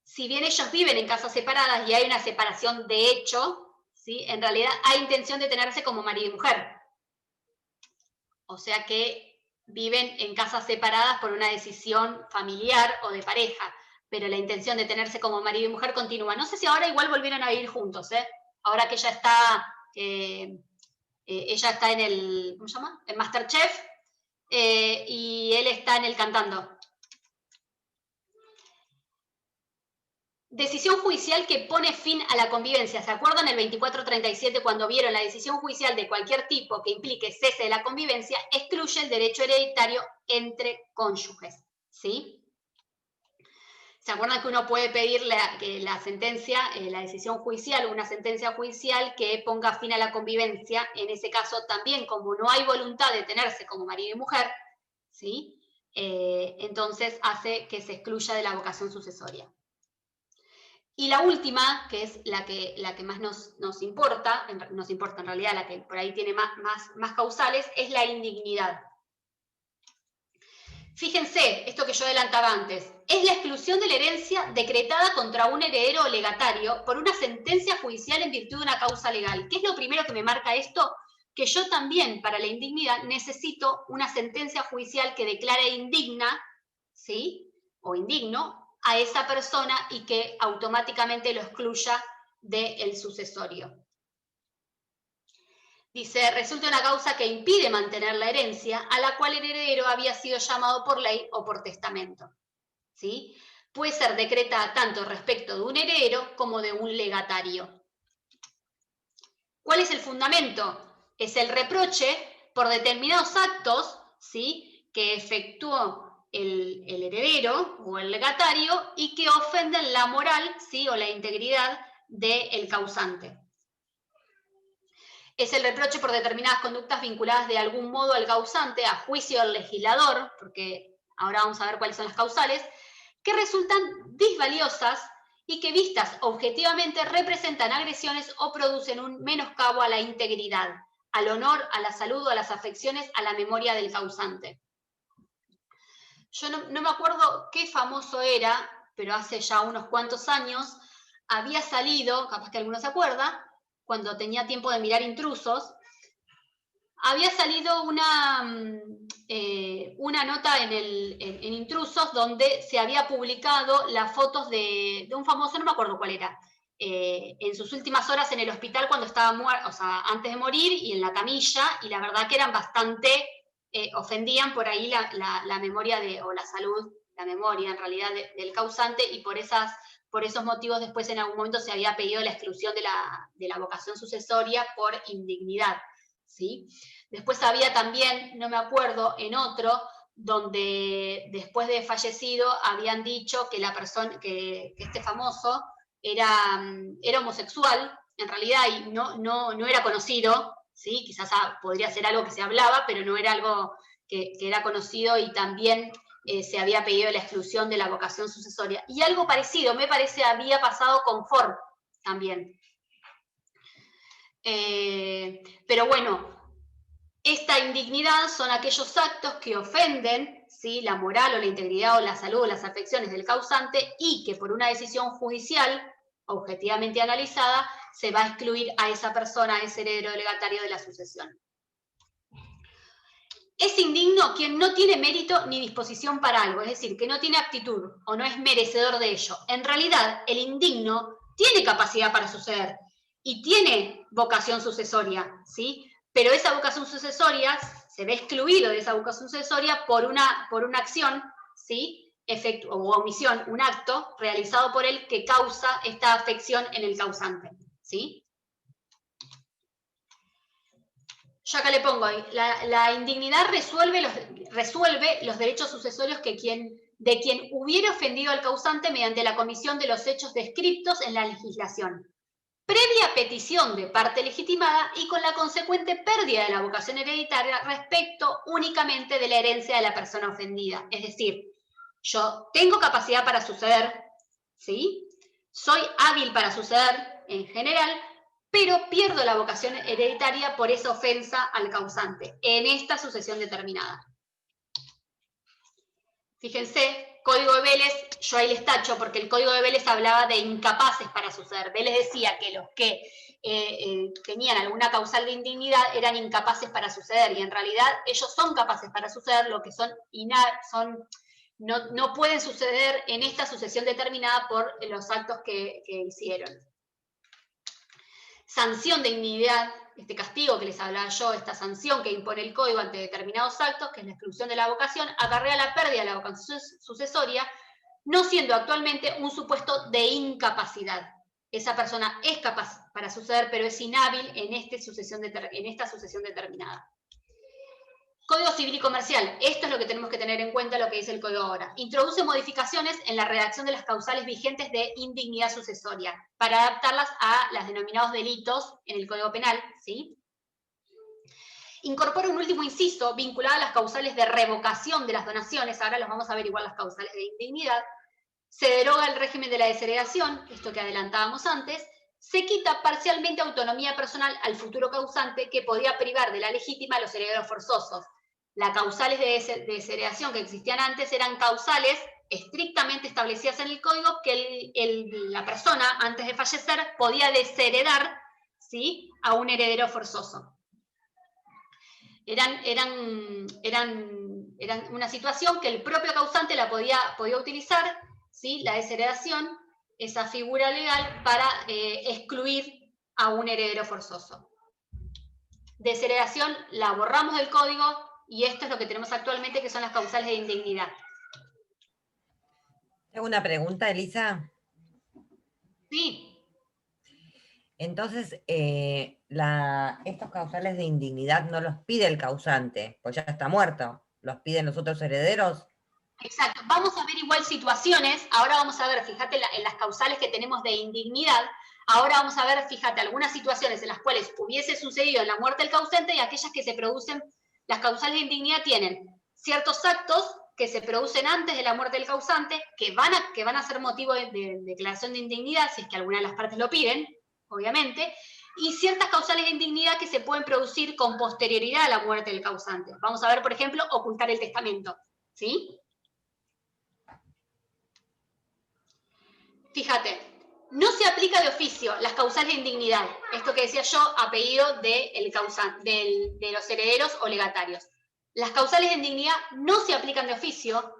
S1: si bien ellos viven en casas separadas y hay una separación de hecho, ¿sí? En realidad hay intención de tenerse como marido y mujer. O sea que viven en casas separadas por una decisión familiar o de pareja, pero la intención de tenerse como marido y mujer continúa. No sé si ahora igual volvieron a vivir juntos, ¿eh? Ahora que ella está en el, ¿cómo se llama? En MasterChef, y él está en el Cantando. Decisión judicial que pone fin a la convivencia. ¿Se acuerdan el 2437 cuando vieron la decisión judicial de cualquier tipo que implique cese de la convivencia, excluye el derecho hereditario entre cónyuges? ¿Sí? ¿Se acuerdan que uno puede pedir la sentencia, la decisión judicial, una sentencia judicial que ponga fin a la convivencia? En ese caso también, como no hay voluntad de tenerse como marido y mujer, ¿sí? Entonces hace que se excluya de la vocación sucesoria. Y la última, que es la que más nos importa en realidad, la que por ahí tiene más causales, es la indignidad. Fíjense, esto que yo adelantaba antes, es la exclusión de la herencia decretada contra un heredero o legatario por una sentencia judicial en virtud de una causa legal. ¿Qué es lo primero que me marca esto? Que yo también, para la indignidad, necesito una sentencia judicial que declare indigna, ¿sí? O indigno a esa persona y que automáticamente lo excluya del sucesorio. Dice, resulta una causa que impide mantener la herencia a la cual el heredero había sido llamado por ley o por testamento. ¿Sí? Puede ser decretada tanto respecto de un heredero como de un legatario. ¿Cuál es el fundamento? Es el reproche por determinados actos, ¿sí? Que efectuó el heredero o el legatario y que ofenden la moral, ¿sí? O la integridad del causante. Es el reproche por determinadas conductas vinculadas de algún modo al causante, a juicio del legislador, porque ahora vamos a ver cuáles son las causales, que resultan disvaliosas y que vistas objetivamente representan agresiones o producen un menoscabo a la integridad, al honor, a la salud o a las afecciones, a la memoria del causante. Yo no me acuerdo qué famoso era, pero hace ya unos cuantos años había salido, capaz que alguno se acuerda, cuando tenía tiempo de mirar Intrusos, había salido una nota en Intrusos donde se había publicado las fotos de un famoso, no me acuerdo cuál era, en sus últimas horas en el hospital cuando estaba muerto, o sea, antes de morir y en la camilla, y la verdad que eran bastante, ofendían por ahí la memoria o la salud, la memoria en realidad del causante, y por esos motivos después en algún momento se había pedido la exclusión de la vocación sucesoria por indignidad, ¿sí? Después había también, no me acuerdo, en otro, donde después de fallecido habían dicho que la persona, que este famoso era homosexual, en realidad, y no era conocido, ¿sí? Quizás podría ser algo que se hablaba, pero no era algo que era conocido, y también se había pedido la exclusión de la vocación sucesoria. Y algo parecido, me parece, había pasado con Ford también. Pero bueno, esta indignidad son aquellos actos que ofenden, ¿sí?, la moral o la integridad o la salud o las afecciones del causante y que por una decisión judicial, objetivamente analizada, se va a excluir a esa persona, a ese heredero legatario de la sucesión. Es indigno quien no tiene mérito ni disposición para algo, es decir, que no tiene aptitud o no es merecedor de ello. En realidad, el indigno tiene capacidad para suceder y tiene vocación sucesoria, ¿sí? Pero esa vocación sucesoria se ve excluido de esa vocación sucesoria por una acción, ¿sí?, o omisión, un acto realizado por él que causa esta afección en el causante, ¿sí? Yo acá le pongo ahí, la indignidad resuelve los derechos sucesorios de quien hubiera ofendido al causante mediante la comisión de los hechos descriptos en la legislación, previa petición de parte legitimada y con la consecuente pérdida de la vocación hereditaria respecto únicamente de la herencia de la persona ofendida. Es decir, yo tengo capacidad para suceder, ¿sí? Soy hábil para suceder en general, pero pierdo la vocación hereditaria por esa ofensa al causante en esta sucesión determinada. Fíjense, Código de Vélez, yo ahí les tacho porque el Código de Vélez hablaba de incapaces para suceder. Vélez decía que los que tenían alguna causal de indignidad eran incapaces para suceder y en realidad ellos son capaces para suceder, lo que no pueden suceder en esta sucesión determinada por los actos que hicieron. Sanción de indignidad, este castigo que les hablaba yo, esta sanción que impone el código ante determinados actos, que es la exclusión de la vocación, acarrea la pérdida de la vocación sucesoria, no siendo actualmente un supuesto de incapacidad. Esa persona es capaz para suceder, pero es inhábil en esta sucesión determinada. Código Civil y Comercial, esto es lo que tenemos que tener en cuenta, lo que dice el código ahora. Introduce modificaciones en la redacción de las causales vigentes de indignidad sucesoria para adaptarlas a los denominados delitos en el Código Penal, ¿sí? Incorpora un último inciso vinculado a las causales de revocación de las donaciones, ahora los vamos a ver igual las causales de indignidad. Se deroga el régimen de la desheredación, esto que adelantábamos antes. Se quita parcialmente autonomía personal al futuro causante que podía privar de la legítima a los herederos forzosos. Las causales de desheredación que existían antes eran causales estrictamente establecidas en el código que la persona, antes de fallecer, podía desheredar, ¿sí?, a un heredero forzoso. Eran una situación que el propio causante la podía utilizar, ¿sí?, la desheredación, esa figura legal, para excluir a un heredero forzoso. Desheredación la borramos del código y esto es lo que tenemos actualmente, que son las causales de indignidad.
S2: ¿Tengo una pregunta, Elisa?
S1: Sí.
S2: Entonces, estos causales de indignidad no los pide el causante, pues ya está muerto. ¿Los piden los otros herederos?
S1: Exacto. Vamos a ver igual situaciones. Ahora vamos a ver, fíjate, en las causales que tenemos de indignidad. Ahora vamos a ver, fíjate, algunas situaciones en las cuales hubiese sucedido en la muerte del causante y aquellas que se producen. Las causales de indignidad tienen ciertos actos que se producen antes de la muerte del causante, que van a ser motivo de declaración de indignidad, si es que alguna de las partes lo piden, obviamente, y ciertas causales de indignidad que se pueden producir con posterioridad a la muerte del causante. Vamos a ver, por ejemplo, ocultar el testamento, ¿sí? Fíjate, no se aplica de oficio las causales de indignidad, esto que decía yo, a pedido de los herederos o legatarios. Las causales de indignidad no se aplican de oficio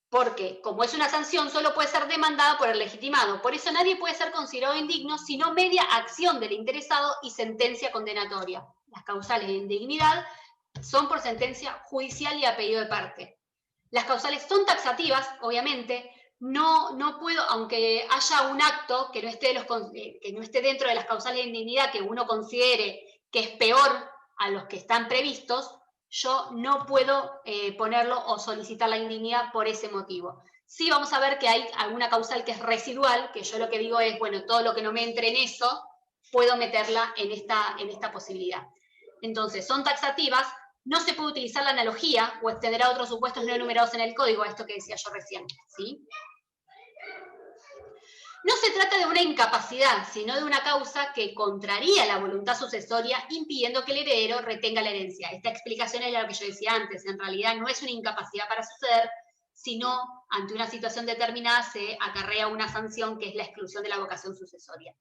S1: porque, como es una sanción, solo puede ser demandada por el legitimado. Por eso nadie puede ser considerado indigno sino media acción del interesado y sentencia condenatoria. Las causales de indignidad son por sentencia judicial y a pedido de parte. Las causales son taxativas, obviamente. No puedo, aunque haya un acto que no esté dentro de las causales de indignidad que uno considere que es peor a los que están previstos, yo no puedo ponerlo o solicitar la indignidad por ese motivo. Sí vamos a ver que hay alguna causal que es residual, que yo lo que digo es, bueno, todo lo que no me entre en eso, puedo meterla en esta posibilidad. Entonces, son taxativas, no se puede utilizar la analogía o extender a otros supuestos no enumerados en el código, esto que decía yo recién, ¿sí? No se trata de una incapacidad, sino de una causa que contraría la voluntad sucesoria, impidiendo que el heredero retenga la herencia. Esta explicación era lo que yo decía antes, en realidad no es una incapacidad para suceder, sino ante una situación determinada se acarrea una sanción que es la exclusión de la vocación sucesoria.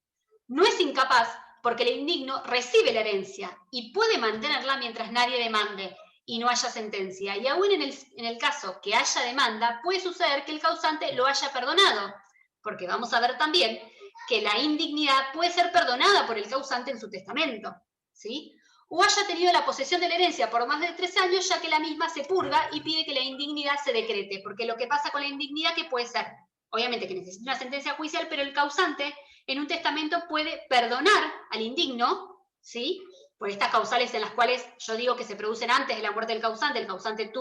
S1: No es incapaz porque el indigno recibe la herencia y puede mantenerla mientras nadie demande y no haya sentencia. Y aún en el caso que haya demanda, puede suceder que el causante lo haya perdonado, porque vamos a ver también que la indignidad puede ser perdonada por el causante en su testamento, ¿sí? O haya tenido la posesión de la herencia por más de 3 años, ya que la misma se purga y pide que la indignidad se decrete, porque lo que pasa con la indignidad que puede ser, obviamente que necesita una sentencia judicial, pero el causante en un testamento puede perdonar al indigno, ¿sí? Por estas causales en las cuales yo digo que se producen antes de la muerte del causante, el causante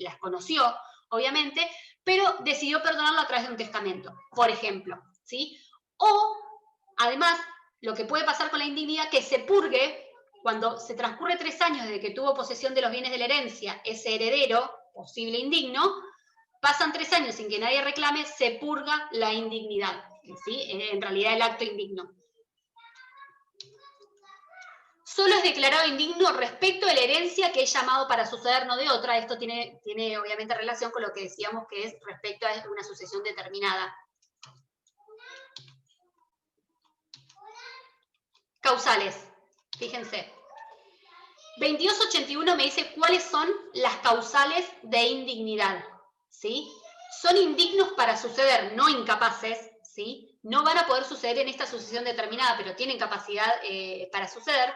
S1: las conoció, obviamente, pero decidió perdonarlo a través de un testamento, por ejemplo, ¿sí? O, además, lo que puede pasar con la indignidad, que se purgue cuando se transcurre 3 años desde que tuvo posesión de los bienes de la herencia, ese heredero, posible indigno, pasan 3 años sin que nadie reclame, se purga la indignidad, ¿sí? En realidad el acto indigno. Solo es declarado indigno respecto de la herencia que es llamado para suceder, no de otra. Esto tiene obviamente relación con lo que decíamos que es respecto a una sucesión determinada. Causales, fíjense. 2281 me dice cuáles son las causales de indignidad, ¿sí? Son indignos para suceder, no incapaces, ¿sí? No van a poder suceder en esta sucesión determinada, pero tienen capacidad para suceder.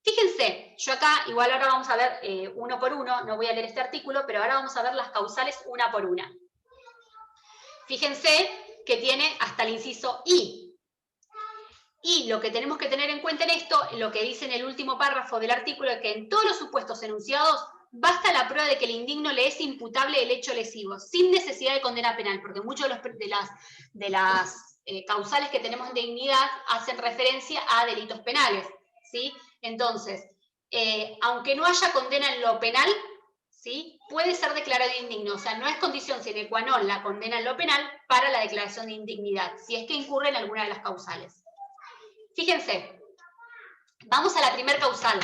S1: Fíjense, yo acá, igual ahora vamos a ver uno por uno, no voy a leer este artículo, pero ahora vamos a ver las causales una por una. Fíjense que tiene hasta el inciso I. Y lo que tenemos que tener en cuenta en esto, lo que dice en el último párrafo del artículo, es que en todos los supuestos enunciados basta la prueba de que el indigno le es imputable el hecho lesivo, sin necesidad de condena penal, porque muchas de las causales que tenemos de indignidad hacen referencia a delitos penales, ¿sí? Entonces, aunque no haya condena en lo penal, ¿sí? Puede ser declarado indigno, o sea, no es condición sine qua non la condena en lo penal para la declaración de indignidad, si es que incurre en alguna de las causales. Fíjense, vamos a la primer causal.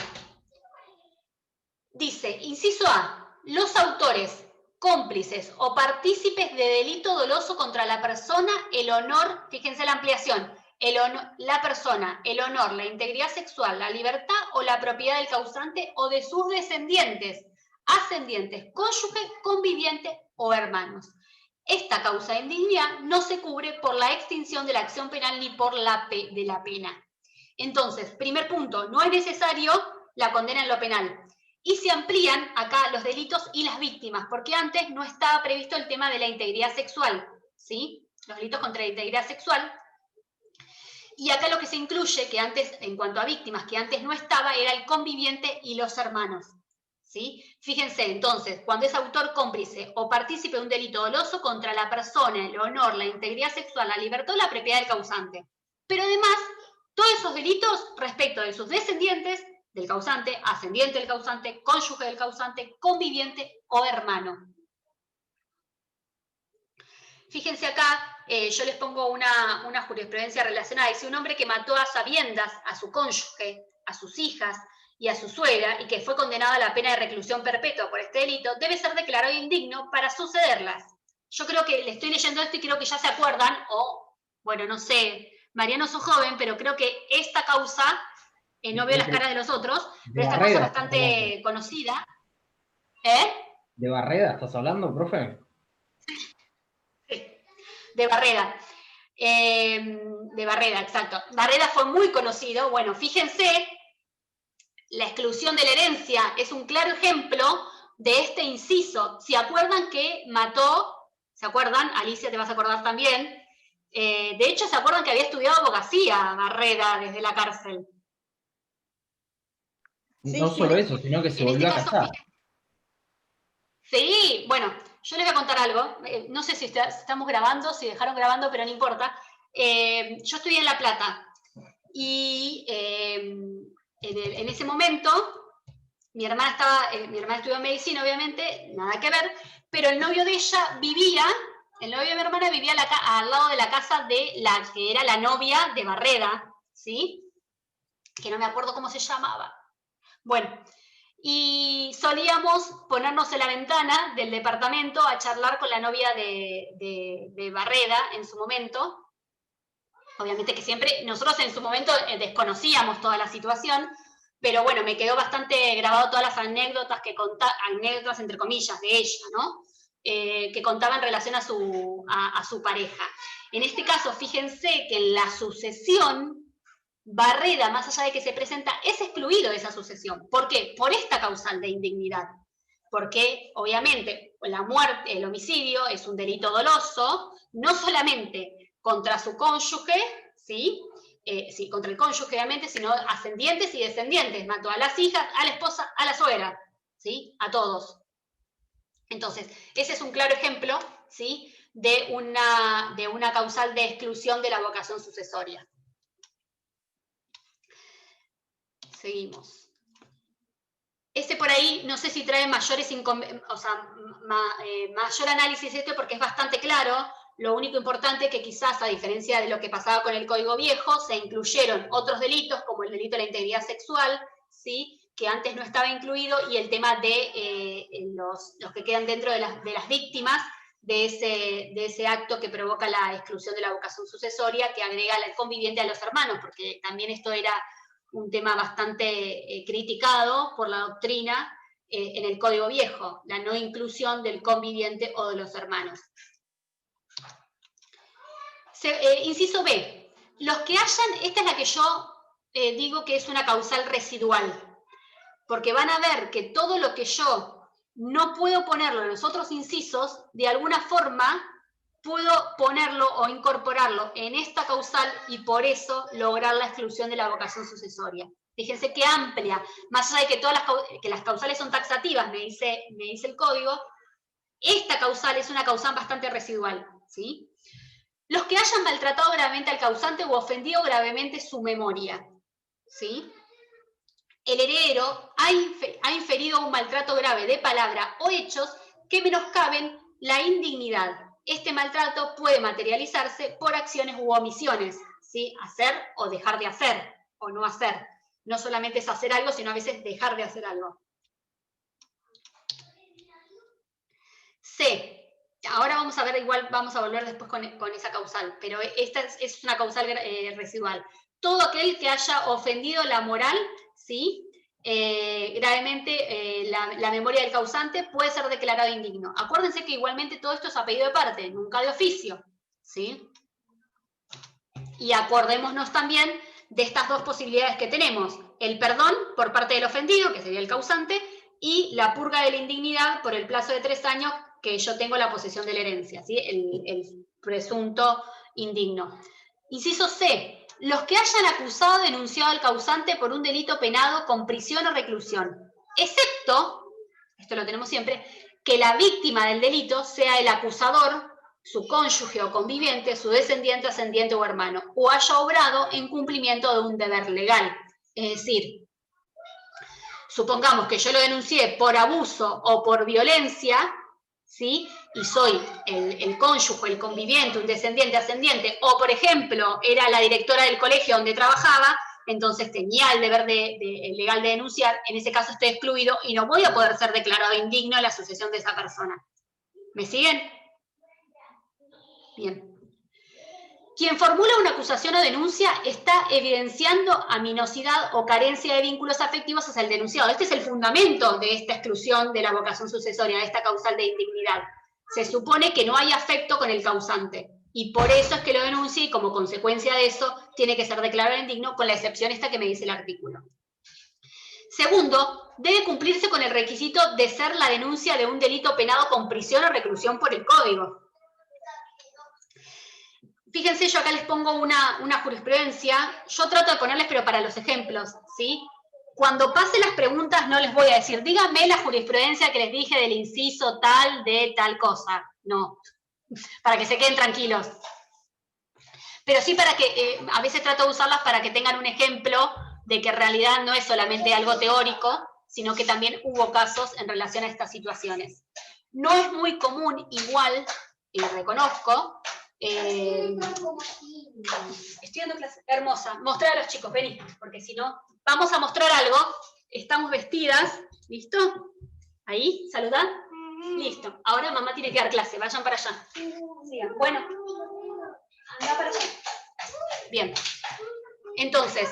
S1: Dice, inciso A, los autores, cómplices o partícipes de delito doloso contra la persona, el honor, fíjense la ampliación, la persona, el honor, la integridad sexual, la libertad o la propiedad del causante o de sus descendientes, ascendientes, cónyuge, conviviente o hermanos. Esta causa de indignidad no se cubre por la extinción de la acción penal ni por de la pena. Entonces, primer punto, no es necesario la condena en lo penal. Y se amplían acá los delitos y las víctimas, porque antes no estaba previsto el tema de la integridad sexual, ¿sí? Los delitos contra la integridad sexual. Y acá lo que se incluye, que antes, en cuanto a víctimas, que antes no estaba, era el conviviente y los hermanos, ¿sí? Fíjense, entonces, cuando es autor, cómplice o partícipe de un delito doloso contra la persona, el honor, la integridad sexual, la libertad o la propiedad del causante. Pero además, todos esos delitos respecto de sus descendientes, del causante, ascendiente del causante, cónyuge del causante, conviviente o hermano. Fíjense acá, yo les pongo una jurisprudencia relacionada. Dice, un hombre que mató a sabiendas a su cónyuge, a sus hijas y a su suegra, y que fue condenado a la pena de reclusión perpetua por este delito, debe ser declarado indigno para sucederlas. Yo creo que le estoy leyendo esto y creo que ya se acuerdan, o, bueno, no sé, Mariano sos joven, pero creo que esta causa, no veo las caras de los otros, pero esta causa es bastante conocida.
S3: ¿De Barreda estás hablando, profe?
S1: De Barreda. De Barreda, exacto. Barreda fue muy conocido. Bueno, fíjense, la exclusión de la herencia es un claro ejemplo de este inciso. ¿Se acuerdan que mató? ¿Se acuerdan? Alicia, te vas a acordar también. De hecho, ¿se acuerdan que había estudiado abogacía Barreda desde la cárcel?
S3: No solo eso, sino que se volvió a casar.
S1: Sí, bueno, yo les voy a contar algo. No sé si estamos grabando, si dejaron grabando, pero no importa. Yo estudié en La Plata y en ese momento mi hermana estudió medicina, obviamente, nada que ver, pero el novio de ella el novio de mi hermana vivía al lado de la casa de la que era la novia de Barreda, ¿sí? Que no me acuerdo cómo se llamaba. Bueno, y solíamos ponernos en la ventana del departamento a charlar con la novia de Barreda en su momento. Obviamente que siempre, nosotros en su momento desconocíamos toda la situación, pero bueno, me quedó bastante grabado todas las anécdotas anécdotas entre comillas de ella, ¿no? Que contaba en relación a su pareja. En este caso, fíjense que en la sucesión, Barreda, más allá de que se presenta, es excluido de esa sucesión. ¿Por qué? Por esta causal de indignidad. Porque, obviamente, la muerte, el homicidio es un delito doloso, no solamente contra su cónyuge, ¿sí? Sí, contra el cónyuge, obviamente, sino ascendientes y descendientes. Mató a las hijas, a la esposa, a la suegra, ¿sí? A todos. Entonces, ese es un claro ejemplo, ¿sí? De una causal de exclusión de la vocación sucesoria. Seguimos. Ese por ahí, no sé si trae mayor análisis porque es bastante claro. Lo único importante es que quizás, a diferencia de lo que pasaba con el Código Viejo, se incluyeron otros delitos, como el delito de la integridad sexual, ¿sí? Que antes no estaba incluido, y el tema de los que quedan dentro de las víctimas de ese acto que provoca la exclusión de la vocación sucesoria, que agrega al conviviente a los hermanos, porque también esto era un tema bastante criticado por la doctrina en el Código Viejo, la no inclusión del conviviente o de los hermanos. Inciso B, los que hayan, esta es la que yo digo que es una causal residual, porque van a ver que todo lo que yo no puedo ponerlo en los otros incisos, de alguna forma puedo ponerlo o incorporarlo en esta causal y por eso lograr la exclusión de la vocación sucesoria. Fíjense qué amplia, más allá de que las causales son taxativas, me dice el código, esta causal es una causal bastante residual, ¿sí? Los que hayan maltratado gravemente al causante u ofendido gravemente su memoria, ¿sí? El heredero ha inferido un maltrato grave de palabra o hechos que menoscaben la indignidad. Este maltrato puede materializarse por acciones u omisiones, ¿sí? Hacer o dejar de hacer, o no hacer. No solamente es hacer algo, sino a veces dejar de hacer algo. C. Ahora vamos a ver, igual vamos a volver después con esa causal, pero esta es una causal residual. Todo aquel que haya ofendido la moral, ¿sí? Gravemente la memoria del causante puede ser declarado indigno. Acuérdense que igualmente todo esto es apellido de parte, nunca de oficio, ¿sí? Y acordémonos también de estas dos posibilidades que tenemos: el perdón por parte del ofendido, que sería el causante, y la purga de la indignidad por el plazo de 3 años que yo tengo la posesión de la herencia, ¿sí? El presunto indigno. Inciso C. Los que hayan acusado o denunciado al causante por un delito penado con prisión o reclusión, excepto, esto lo tenemos siempre, que la víctima del delito sea el acusador, su cónyuge o conviviente, su descendiente, ascendiente o hermano, o haya obrado en cumplimiento de un deber legal. Es decir, supongamos que yo lo denuncié por abuso o por violencia, ¿sí? Y soy el cónyuge, el conviviente, un descendiente, ascendiente, o por ejemplo, era la directora del colegio donde trabajaba, entonces tenía el deber legal de denunciar. En ese caso estoy excluido y no voy a poder ser declarado indigno en la sucesión de esa persona. ¿Me siguen? Bien. Quien formula una acusación o denuncia está evidenciando aminosidad o carencia de vínculos afectivos hacia el denunciado. Este es el fundamento de esta exclusión de la vocación sucesoria, de esta causal de indignidad. Se supone que no hay afecto con el causante, y por eso es que lo denuncia, y como consecuencia de eso tiene que ser declarado indigno, con la excepción esta que me dice el artículo. Segundo, debe cumplirse con el requisito de ser la denuncia de un delito penado con prisión o reclusión por el Código. Fíjense, yo acá les pongo una jurisprudencia. Yo trato de ponerles, pero para los ejemplos, ¿sí? Cuando pase las preguntas no les voy a decir, díganme la jurisprudencia que les dije del inciso tal de tal cosa. No, para que se queden tranquilos. Pero sí para que, a veces trato de usarlas para que tengan un ejemplo de que en realidad no es solamente algo teórico, sino que también hubo casos en relación a estas situaciones. No es muy común, igual, y lo reconozco. Estoy dando clase. Hermosa. Mostrar a los chicos, vení, porque si no, vamos a mostrar algo. Estamos vestidas, ¿listo? Ahí, saludad. Listo. Ahora mamá tiene que dar clase, vayan para allá. Sigan. Bueno, anda para allá. Bien. Entonces,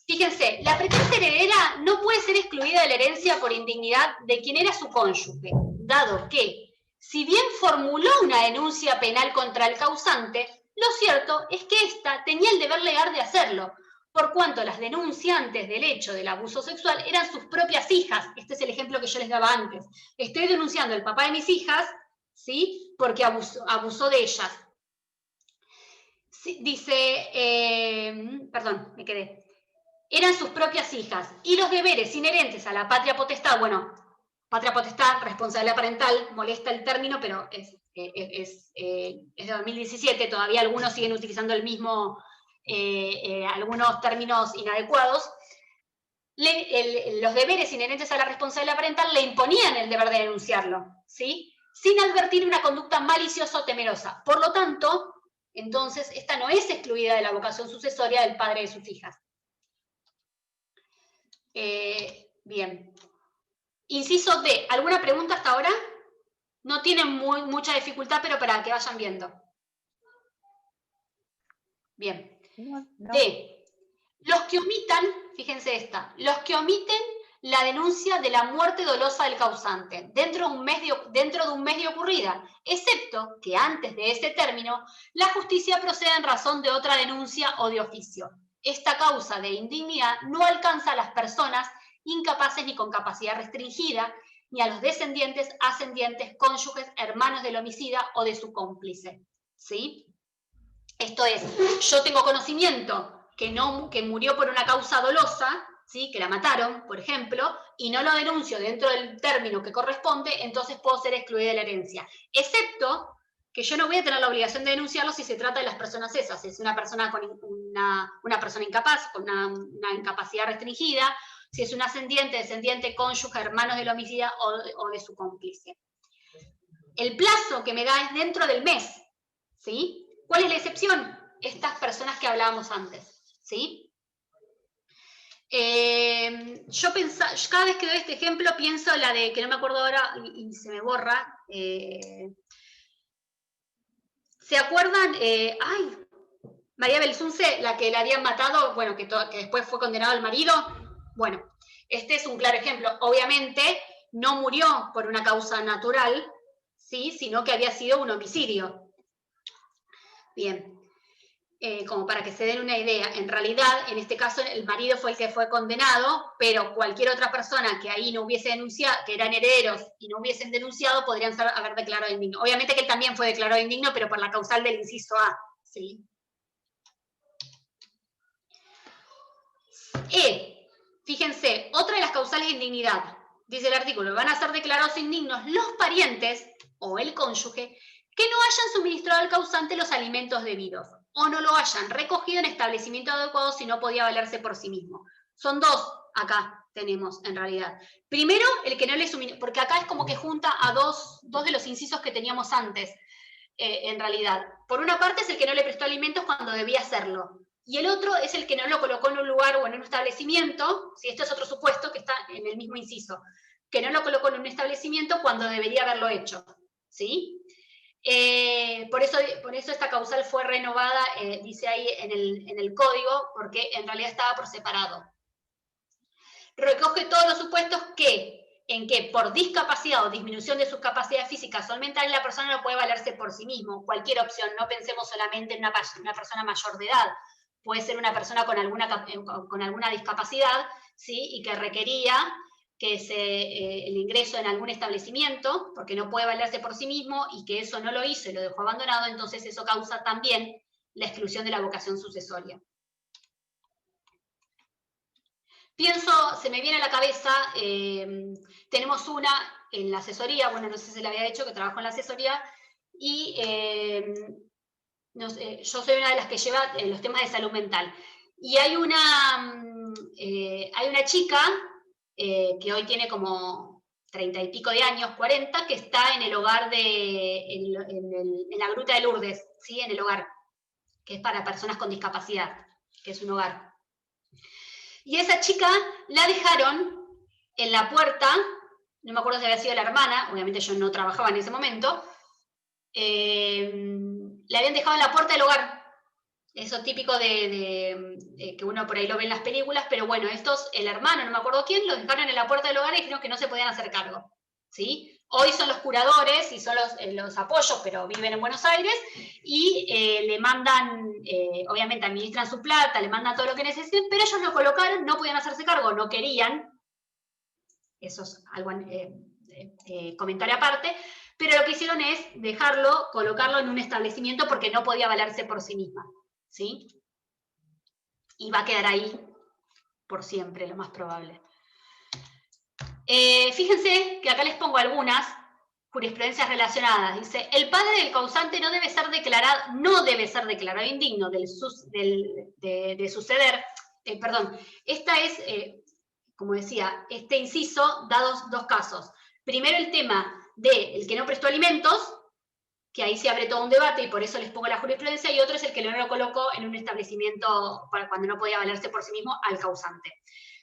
S1: fíjense, la pretensa heredera no puede ser excluida de la herencia por indignidad de quien era su cónyuge, dado que, si bien formuló una denuncia penal contra el causante, lo cierto es que ésta tenía el deber legal de hacerlo, por cuanto las denunciantes del hecho del abuso sexual eran sus propias hijas. Este es el ejemplo que yo les daba antes. Estoy denunciando al papá de mis hijas, ¿sí? Porque abusó de ellas. Sí, dice, perdón, me quedé. Eran sus propias hijas. Y los deberes inherentes a la patria potestad, bueno, patria potestad, responsabilidad parental, molesta el término, pero es de 2017, todavía algunos siguen utilizando el mismo, algunos términos inadecuados. Los deberes inherentes a la responsabilidad parental le imponían el deber de denunciarlo, ¿sí? Sin advertir una conducta maliciosa o temerosa. Por lo tanto, entonces, esta no es excluida de la vocación sucesoria del padre de sus hijas. Bien. Inciso D. ¿Alguna pregunta hasta ahora? No tienen mucha dificultad, pero para que vayan viendo. Bien.
S2: No.
S1: D. Los que omitan, fíjense esta, los que omiten la denuncia de la muerte dolosa del causante dentro de un mes de ocurrida, excepto que antes de ese término la justicia proceda en razón de otra denuncia o de oficio. Esta causa de indignidad no alcanza a las personas incapaces ni con capacidad restringida, ni a los descendientes, ascendientes, cónyuges, hermanos del homicida o de su cómplice. ¿Sí? Esto es, yo tengo conocimiento que murió por una causa dolosa, ¿sí? Que la mataron, por ejemplo, y no lo denuncio dentro del término que corresponde, entonces puedo ser excluida de la herencia. Excepto que yo no voy a tener la obligación de denunciarlo si se trata de las personas esas, si es una persona con una persona incapaz, con una incapacidad restringida, si es un ascendiente, descendiente, cónyuge, hermanos del homicida o de su cómplice. El plazo que me da es dentro del mes, ¿sí? ¿Cuál es la excepción? Estas personas que hablábamos antes, ¿sí? Yo cada vez que doy este ejemplo pienso la de, que no me acuerdo ahora y se me borra, ¿se acuerdan? Ay, María Belsunce, la que la habían matado, bueno, que después fue condenado el marido. Bueno, este es un claro ejemplo. Obviamente no murió por una causa natural, ¿sí? Sino que había sido un homicidio. Bien. Como para que se den una idea, en realidad, en este caso, el marido fue el que fue condenado, pero cualquier otra persona que ahí no hubiese denunciado, que eran herederos y no hubiesen denunciado, podrían haber declarado indigno. Obviamente que él también fue declarado indigno, pero por la causal del inciso A, ¿sí? Fíjense, otra de las causales de indignidad, dice el artículo, van a ser declarados indignos los parientes o el cónyuge que no hayan suministrado al causante los alimentos debidos, o no lo hayan recogido en establecimiento adecuado si no podía valerse por sí mismo. Son dos acá tenemos, en realidad. Primero, el que no le suministró, porque acá es como que junta a dos de los incisos que teníamos antes, en realidad. Por una parte es el que no le prestó alimentos cuando debía hacerlo, y el otro es el que no lo colocó en un lugar o en un establecimiento, si esto es otro supuesto que está en el mismo inciso, que no lo colocó en un establecimiento cuando debería haberlo hecho, ¿sí? Por eso esta causal fue renovada, dice ahí en el código, porque en realidad estaba por separado. Recoge todos los supuestos en que por discapacidad o disminución de sus capacidades físicas o mentales la persona no puede valerse por sí mismo. Cualquier opción, no pensemos solamente en una persona mayor de edad, puede ser una persona con alguna discapacidad, ¿sí? Y que requería que el ingreso en algún establecimiento, porque no puede valerse por sí mismo, y que eso no lo hizo y lo dejó abandonado, entonces eso causa también la exclusión de la vocación sucesoria. Pienso, se me viene a la cabeza, tenemos una en la asesoría, bueno, no sé si se la había dicho, que trabajo en la asesoría, y yo soy una de las que lleva los temas de salud mental. Y hay una chica que hoy tiene como 30 y pico de años, 40, que está en el hogar en la Gruta de Lourdes, ¿sí? En el hogar, que es para personas con discapacidad, que es un hogar. Y esa chica la dejaron en la puerta, no me acuerdo si había sido la hermana, obviamente yo no trabajaba en ese momento, la habían dejado en la puerta del hogar. Eso típico de que uno por ahí lo ve en las películas, pero bueno, el hermano, no me acuerdo quién, lo dejaron en la puerta del hogar y dijeron que no se podían hacer cargo, ¿sí? Hoy son los curadores y son los apoyos, pero viven en Buenos Aires, y le mandan, obviamente administran su plata, le mandan todo lo que necesiten, pero ellos lo colocaron, no podían hacerse cargo, no querían, eso es algo, comentario aparte, pero lo que hicieron es colocarlo en un establecimiento porque no podía valerse por sí misma, ¿sí? Y va a quedar ahí por siempre, lo más probable. Fíjense que acá les pongo algunas jurisprudencias relacionadas. Dice, el padre del causante no debe ser declarado indigno de suceder. Esta es, como decía, este inciso da dos casos. Primero el tema del que no prestó alimentos, que ahí se abre todo un debate y por eso les pongo la jurisprudencia, y otro es el que no lo colocó en un establecimiento cuando no podía valerse por sí mismo al causante.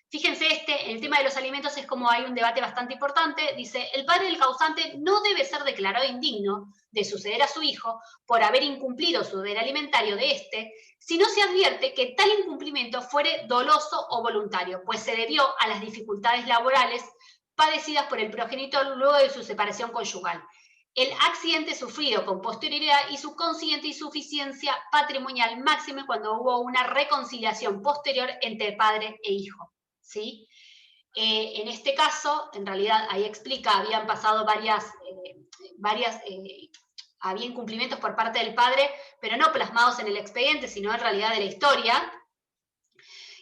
S1: Fíjense, el tema de los alimentos es como hay un debate bastante importante. Dice, el padre del causante no debe ser declarado indigno de suceder a su hijo por haber incumplido su deber alimentario de si no se advierte que tal incumplimiento fuere doloso o voluntario, pues se debió a las dificultades laborales padecidas por el progenitor luego de su separación conyugal, el accidente sufrido con posterioridad y su consiguiente insuficiencia patrimonial máxima cuando hubo una reconciliación posterior entre padre e hijo, ¿sí? En este caso, en realidad, ahí explica, habían pasado había incumplimientos por parte del padre, pero no plasmados en el expediente, sino en realidad de la historia.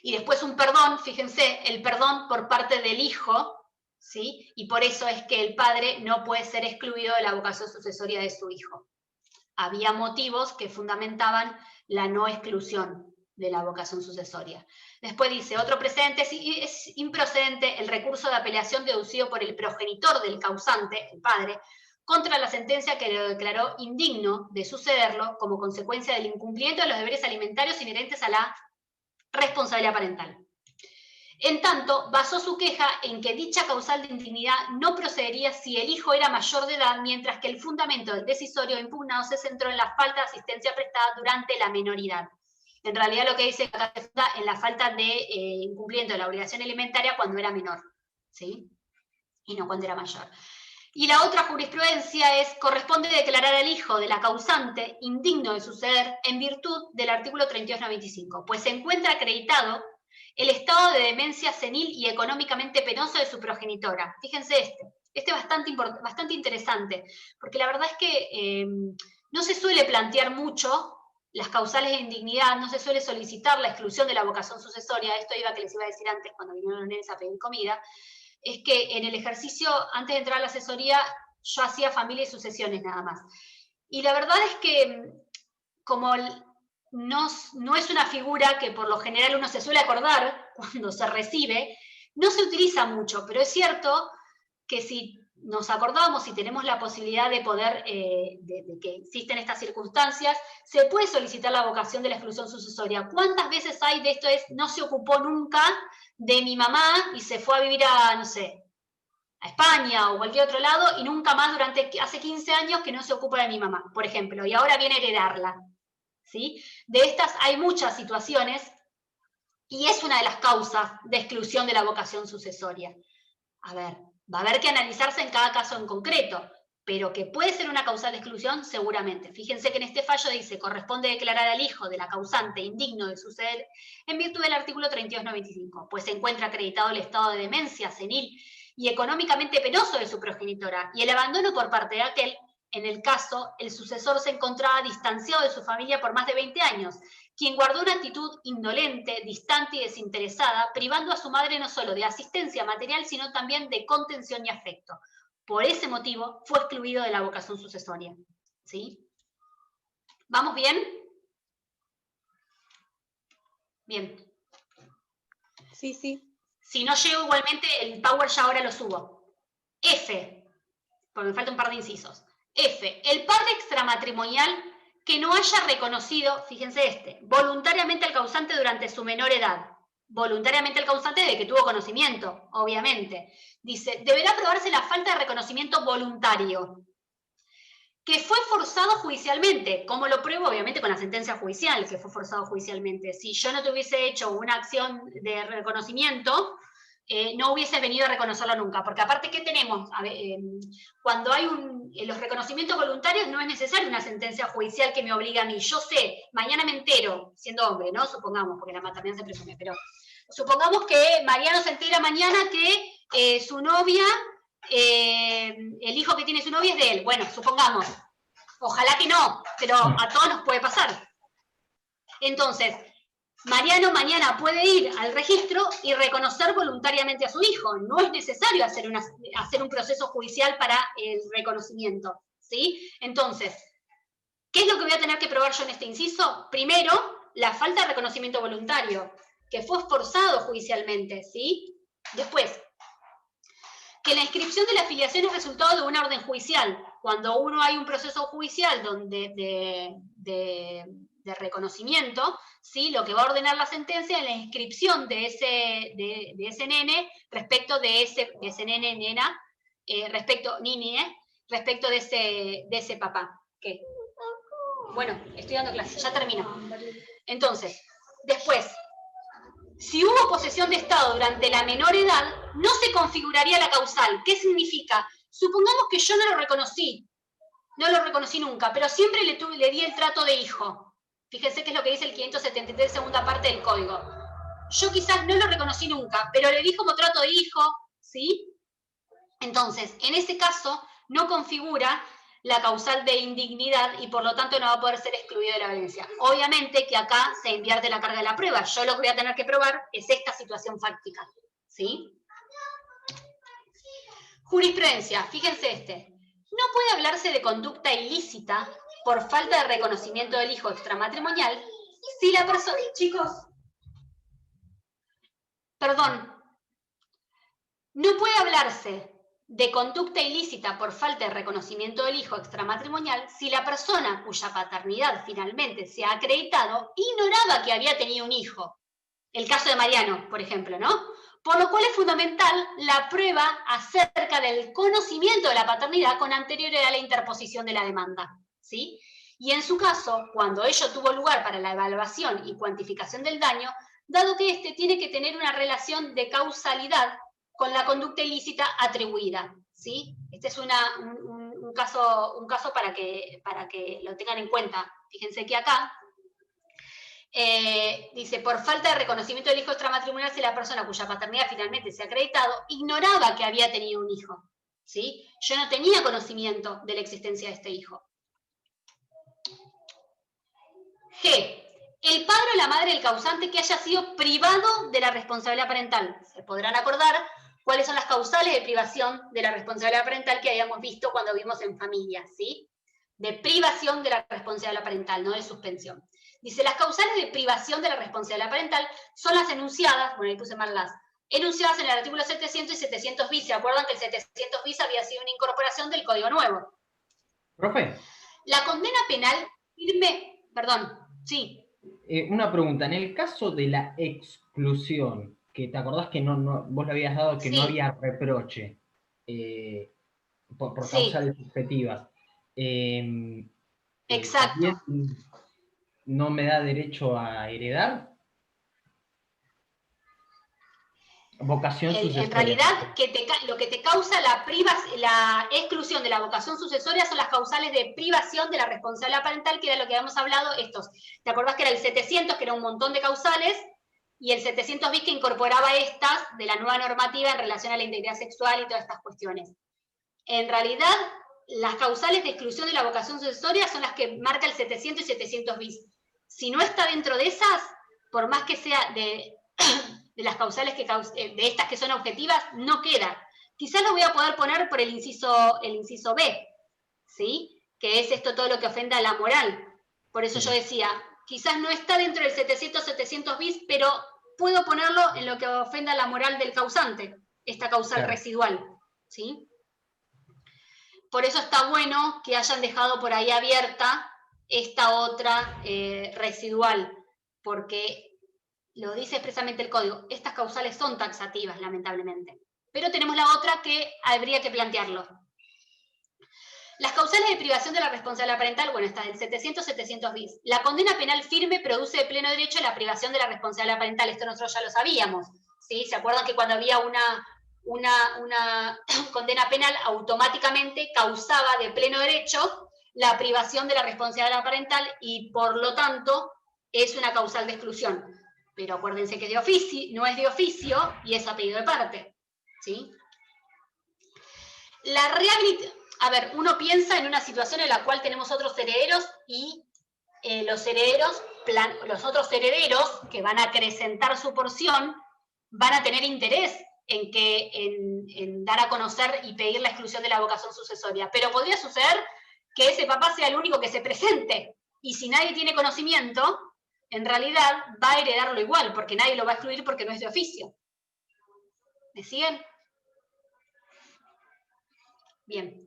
S1: Y después un perdón, fíjense, el perdón por parte del hijo, ¿sí? Y por eso es que el padre no puede ser excluido de la vocación sucesoria de su hijo. Había motivos que fundamentaban la no exclusión de la vocación sucesoria. Después dice, otro precedente, es improcedente el recurso de apelación deducido por el progenitor del causante, el padre, contra la sentencia que lo declaró indigno de sucederlo como consecuencia del incumplimiento de los deberes alimentarios inherentes a la responsabilidad parental. En tanto, basó su queja en que dicha causal de indignidad no procedería si el hijo era mayor de edad, mientras que el fundamento del decisorio impugnado se centró en la falta de asistencia prestada durante la menoridad. En realidad lo que dice acá se funda en la falta de incumplimiento de la obligación alimentaria cuando era menor, ¿sí? Y no cuando era mayor. Y la otra jurisprudencia es, corresponde declarar al hijo de la causante indigno de suceder en virtud del artículo 3295, pues se encuentra acreditado el estado de demencia senil y económicamente penoso de su progenitora. Fíjense este es bastante interesante, porque la verdad es que no se suele plantear mucho las causales de indignidad, no se suele solicitar la exclusión de la vocación sucesoria, esto que les iba a decir antes cuando vinieron los nenes a pedir comida, es que en el ejercicio, antes de entrar a la asesoría, yo hacía familia y sucesiones nada más. Y la verdad es que, como no es una figura que por lo general uno se suele acordar cuando se recibe, no se utiliza mucho, pero es cierto que si nos acordamos y tenemos la posibilidad de poder, de que existen estas circunstancias, se puede solicitar la vocación de la exclusión sucesoria. ¿Cuántas veces hay de esto? No se ocupó nunca de mi mamá y se fue a vivir a, no sé, a España o cualquier otro lado y nunca más hace 15 años que no se ocupa de mi mamá, por ejemplo, y ahora viene a heredarla, ¿sí? De estas hay muchas situaciones y es una de las causas de exclusión de la vocación sucesoria. A ver, va a haber que analizarse en cada caso en concreto, pero que puede ser una causal de exclusión, seguramente. Fíjense que en este fallo dice, corresponde declarar al hijo de la causante indigno de suceder en virtud del artículo 3295, pues se encuentra acreditado el estado de demencia senil y económicamente penoso de su progenitora, y el abandono por parte de aquel, en el caso, el sucesor se encontraba distanciado de su familia por más de 20 años, quien guardó una actitud indolente, distante y desinteresada, privando a su madre no solo de asistencia material, sino también de contención y afecto. Por ese motivo, fue excluido de la vocación sucesoria. ¿Sí? ¿Vamos bien? Bien.
S4: Sí, sí.
S1: Si no llego igualmente, el power ya ahora lo subo. F, porque me falta un par de incisos. F, el padre extramatrimonial que no haya reconocido, fíjense voluntariamente al causante durante su menor edad. Voluntariamente al causante de que tuvo conocimiento, obviamente. Dice, deberá probarse la falta de reconocimiento voluntario, que fue forzado judicialmente. ¿Cómo lo pruebo? Obviamente con la sentencia judicial, que fue forzado judicialmente. Si yo no te hubiese hecho una acción de reconocimiento, no hubiese venido a reconocerlo nunca. Porque aparte, ¿qué tenemos? A ver, cuando hay los reconocimientos voluntarios, no es necesaria una sentencia judicial que me obligue a mí. Yo sé, mañana me entero, siendo hombre, ¿no? Supongamos, porque la maternidad se presume, pero supongamos que Mariano se entera mañana que su novia, el hijo que tiene su novia es de él. Bueno, supongamos. Ojalá que no, pero a todos nos puede pasar. Entonces, Mariano mañana puede ir al registro y reconocer voluntariamente a su hijo. No es necesario hacer un proceso judicial para el reconocimiento, ¿sí? Entonces, ¿qué es lo que voy a tener que probar yo en este inciso? Primero, la falta de reconocimiento voluntario, que fue forzado judicialmente, ¿sí? Después, que la inscripción de la afiliación es resultado de una orden judicial. Cuando hay un proceso judicial de reconocimiento, ¿sí? Lo que va a ordenar la sentencia es la inscripción de ese nene respecto de ese nene, nena, respecto de ese papá. ¿Qué? Bueno, estoy dando clases, ya termino. Entonces, después, si hubo posesión de Estado durante la menor edad, no se configuraría la causal. ¿Qué significa? Supongamos que yo no lo reconocí nunca, pero siempre le di el trato de hijo. Fíjense qué es lo que dice el 573, segunda parte del Código. Yo quizás no lo reconocí nunca, pero le di como trato de hijo, ¿sí? Entonces, en ese caso, no configura la causal de indignidad y por lo tanto no va a poder ser excluido de la violencia. Obviamente que acá se invierte la carga de la prueba. Yo lo que voy a tener que probar es esta situación fáctica, ¿sí? Jurisprudencia, fíjense No puede hablarse de conducta ilícita por falta de reconocimiento del hijo extramatrimonial si la persona... Chicos, perdón. No puede hablarse de conducta ilícita por falta de reconocimiento del hijo extramatrimonial si la persona cuya paternidad finalmente se ha acreditado ignoraba que había tenido un hijo. El caso de Mariano, por ejemplo, ¿no? Por lo cual es fundamental la prueba acerca del conocimiento de la paternidad con anterioridad a la interposición de la demanda, ¿sí? Y en su caso, cuando ello tuvo lugar para la evaluación y cuantificación del daño, dado que éste tiene que tener una relación de causalidad con la conducta ilícita atribuida, ¿sí? Este es un caso para que lo tengan en cuenta. Fíjense que acá dice, por falta de reconocimiento del hijo extramatrimonial si la persona cuya paternidad finalmente se ha acreditado ignoraba que había tenido un hijo, ¿sí? Yo no tenía conocimiento de la existencia de este hijo. G. El padre o la madre del causante que haya sido privado de la responsabilidad parental. Se podrán acordar cuáles son las causales de privación de la responsabilidad parental que habíamos visto cuando vimos en familia, ¿sí? De privación de la responsabilidad parental, no de suspensión. Dice, las causales de privación de la responsabilidad parental son las enunciadas, bueno, ahí puse mal las, enunciadas en el artículo 700 y 700 bis. ¿Se acuerdan que el 700 bis había sido una incorporación del Código Nuevo?
S3: Profe.
S1: La condena penal firme, perdón, sí.
S3: Una pregunta, en el caso de la exclusión, que te acordás que vos le habías dado que
S1: sí.
S3: No había reproche por causales subjetivas.
S1: Exacto.
S3: ¿No me da derecho a heredar? Vocación sucesoria.
S1: En realidad, lo que te causa la exclusión de la vocación sucesoria son las causales de privación de la responsabilidad parental, que era lo que habíamos hablado, estos. ¿Te acordás que era el 700, que era un montón de causales, y el 700 bis que incorporaba estas de la nueva normativa en relación a la integridad sexual y todas estas cuestiones? En realidad, las causales de exclusión de la vocación sucesoria son las que marca el 700 y 700 bis. Si no está dentro de esas, por más que sea de las causales de estas que son objetivas, no queda. Quizás lo voy a poder poner por el inciso B, ¿sí? Que es esto todo lo que ofenda a la moral. Por eso yo decía, quizás no está dentro del 700 bis, pero puedo ponerlo en lo que ofenda la moral del causante, esta causal
S3: Claro.
S1: residual, ¿sí? Por eso está bueno que hayan dejado por ahí abierta esta otra residual, porque lo dice expresamente el código, estas causales son taxativas, lamentablemente. Pero tenemos la otra que habría que plantearlo. Las causales de privación de la responsabilidad parental, bueno, está del 700-700 bis. La condena penal firme produce de pleno derecho la privación de la responsabilidad parental. Esto nosotros ya lo sabíamos, ¿sí? ¿Se acuerdan que cuando había una condena penal automáticamente causaba de pleno derecho la privación de la responsabilidad parental y por lo tanto es una causal de exclusión? Pero acuérdense que de oficio, no es de oficio y es a pedido de parte, ¿sí? La rehabilitación, a ver, uno piensa en una situación en la cual tenemos otros herederos y los otros herederos que van a acrecentar su porción van a tener interés en dar a conocer y pedir la exclusión de la vocación sucesoria. Pero podría suceder que ese papá sea el único que se presente y si nadie tiene conocimiento, en realidad va a heredarlo igual, porque nadie lo va a excluir porque no es de oficio. ¿Me siguen? Bien.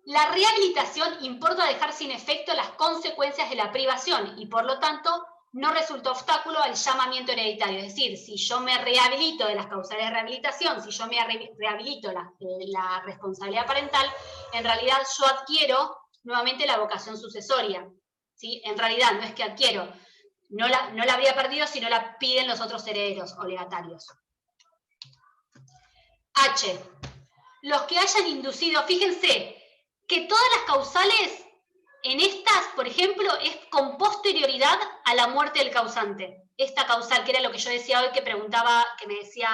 S1: La rehabilitación importa dejar sin efecto las consecuencias de la privación y, por lo tanto, no resulta obstáculo al llamamiento hereditario. Es decir, si yo me rehabilito de las causales de rehabilitación, si yo me rehabilito la responsabilidad parental, en realidad yo adquiero nuevamente la vocación sucesoria, ¿sí? En realidad no es que adquiero, no la habría perdido si no la piden los otros herederos o legatarios. H. Los que hayan inducido, fíjense, que todas las causales en estas, por ejemplo, es con posterioridad a la muerte del causante. Esta causal, que era lo que yo decía hoy, que me decía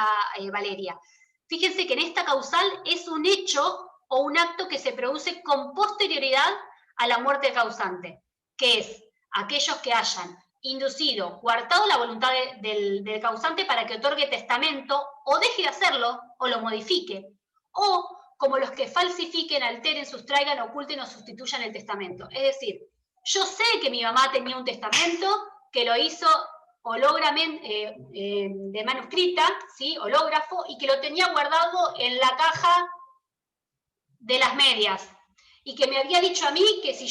S1: Valeria. Fíjense que en esta causal es un hecho o un acto que se produce con posterioridad a la muerte del causante, que es aquellos que hayan inducido, coartado la voluntad del causante para que otorgue testamento o deje de hacerlo o lo modifique, o como los que falsifiquen, alteren, sustraigan, oculten o sustituyan el testamento. Es decir, yo sé que mi mamá tenía un testamento que lo hizo de manuscrita, ¿sí? Hológrafo, y que lo tenía guardado en la caja de las medias, y que me había dicho a mí que si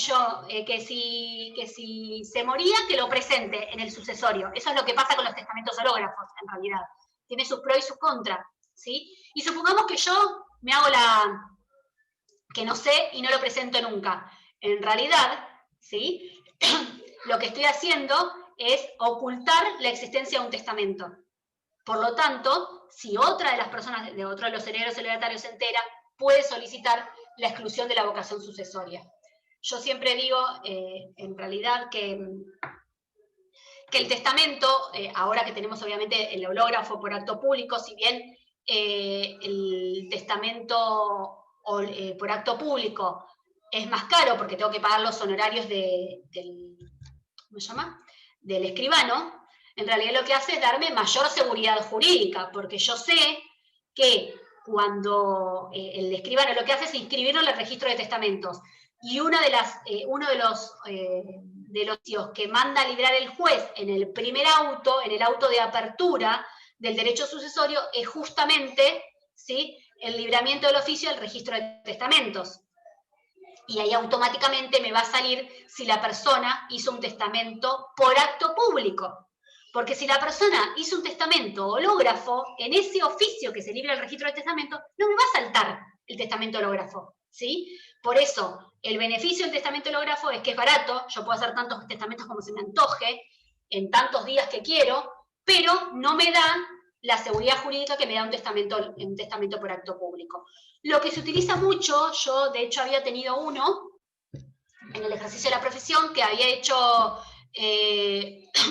S1: se moría, que lo presente en el sucesorio. Eso es lo que pasa con los testamentos hológrafos, en realidad. Tiene sus pros y sus contras, ¿sí? Y supongamos que yo me hago que no sé y no lo presento nunca. En realidad, ¿sí? Lo que estoy haciendo es ocultar la existencia de un testamento. Por lo tanto, si otra de las personas, de otro de los herederos o legatarios se entera, puede solicitar la exclusión de la vocación sucesoria. Yo siempre digo, en realidad, que el testamento, ahora que tenemos obviamente el hológrafo por acto público, si bien el testamento por acto público es más caro porque tengo que pagar los honorarios ¿cómo se llama? Del escribano, en realidad lo que hace es darme mayor seguridad jurídica, porque yo sé que cuando el escribano lo que hace es inscribirlo en el registro de testamentos, y uno de los tíos que manda a librar el juez en el primer auto, en el auto de apertura del derecho sucesorio, es justamente, ¿sí?, el libramiento del oficio del registro de testamentos. Y ahí automáticamente me va a salir si la persona hizo un testamento por acto público. Porque si la persona hizo un testamento hológrafo, en ese oficio que se libra el registro de testamento, no me va a saltar el testamento hológrafo, ¿sí? Por eso, el beneficio del testamento hológrafo es que es barato, yo puedo hacer tantos testamentos como se me antoje, en tantos días que quiero, pero no me da la seguridad jurídica que me da un testamento por acto público. Lo que se utiliza mucho, yo de hecho había tenido uno en el ejercicio de la profesión que había hecho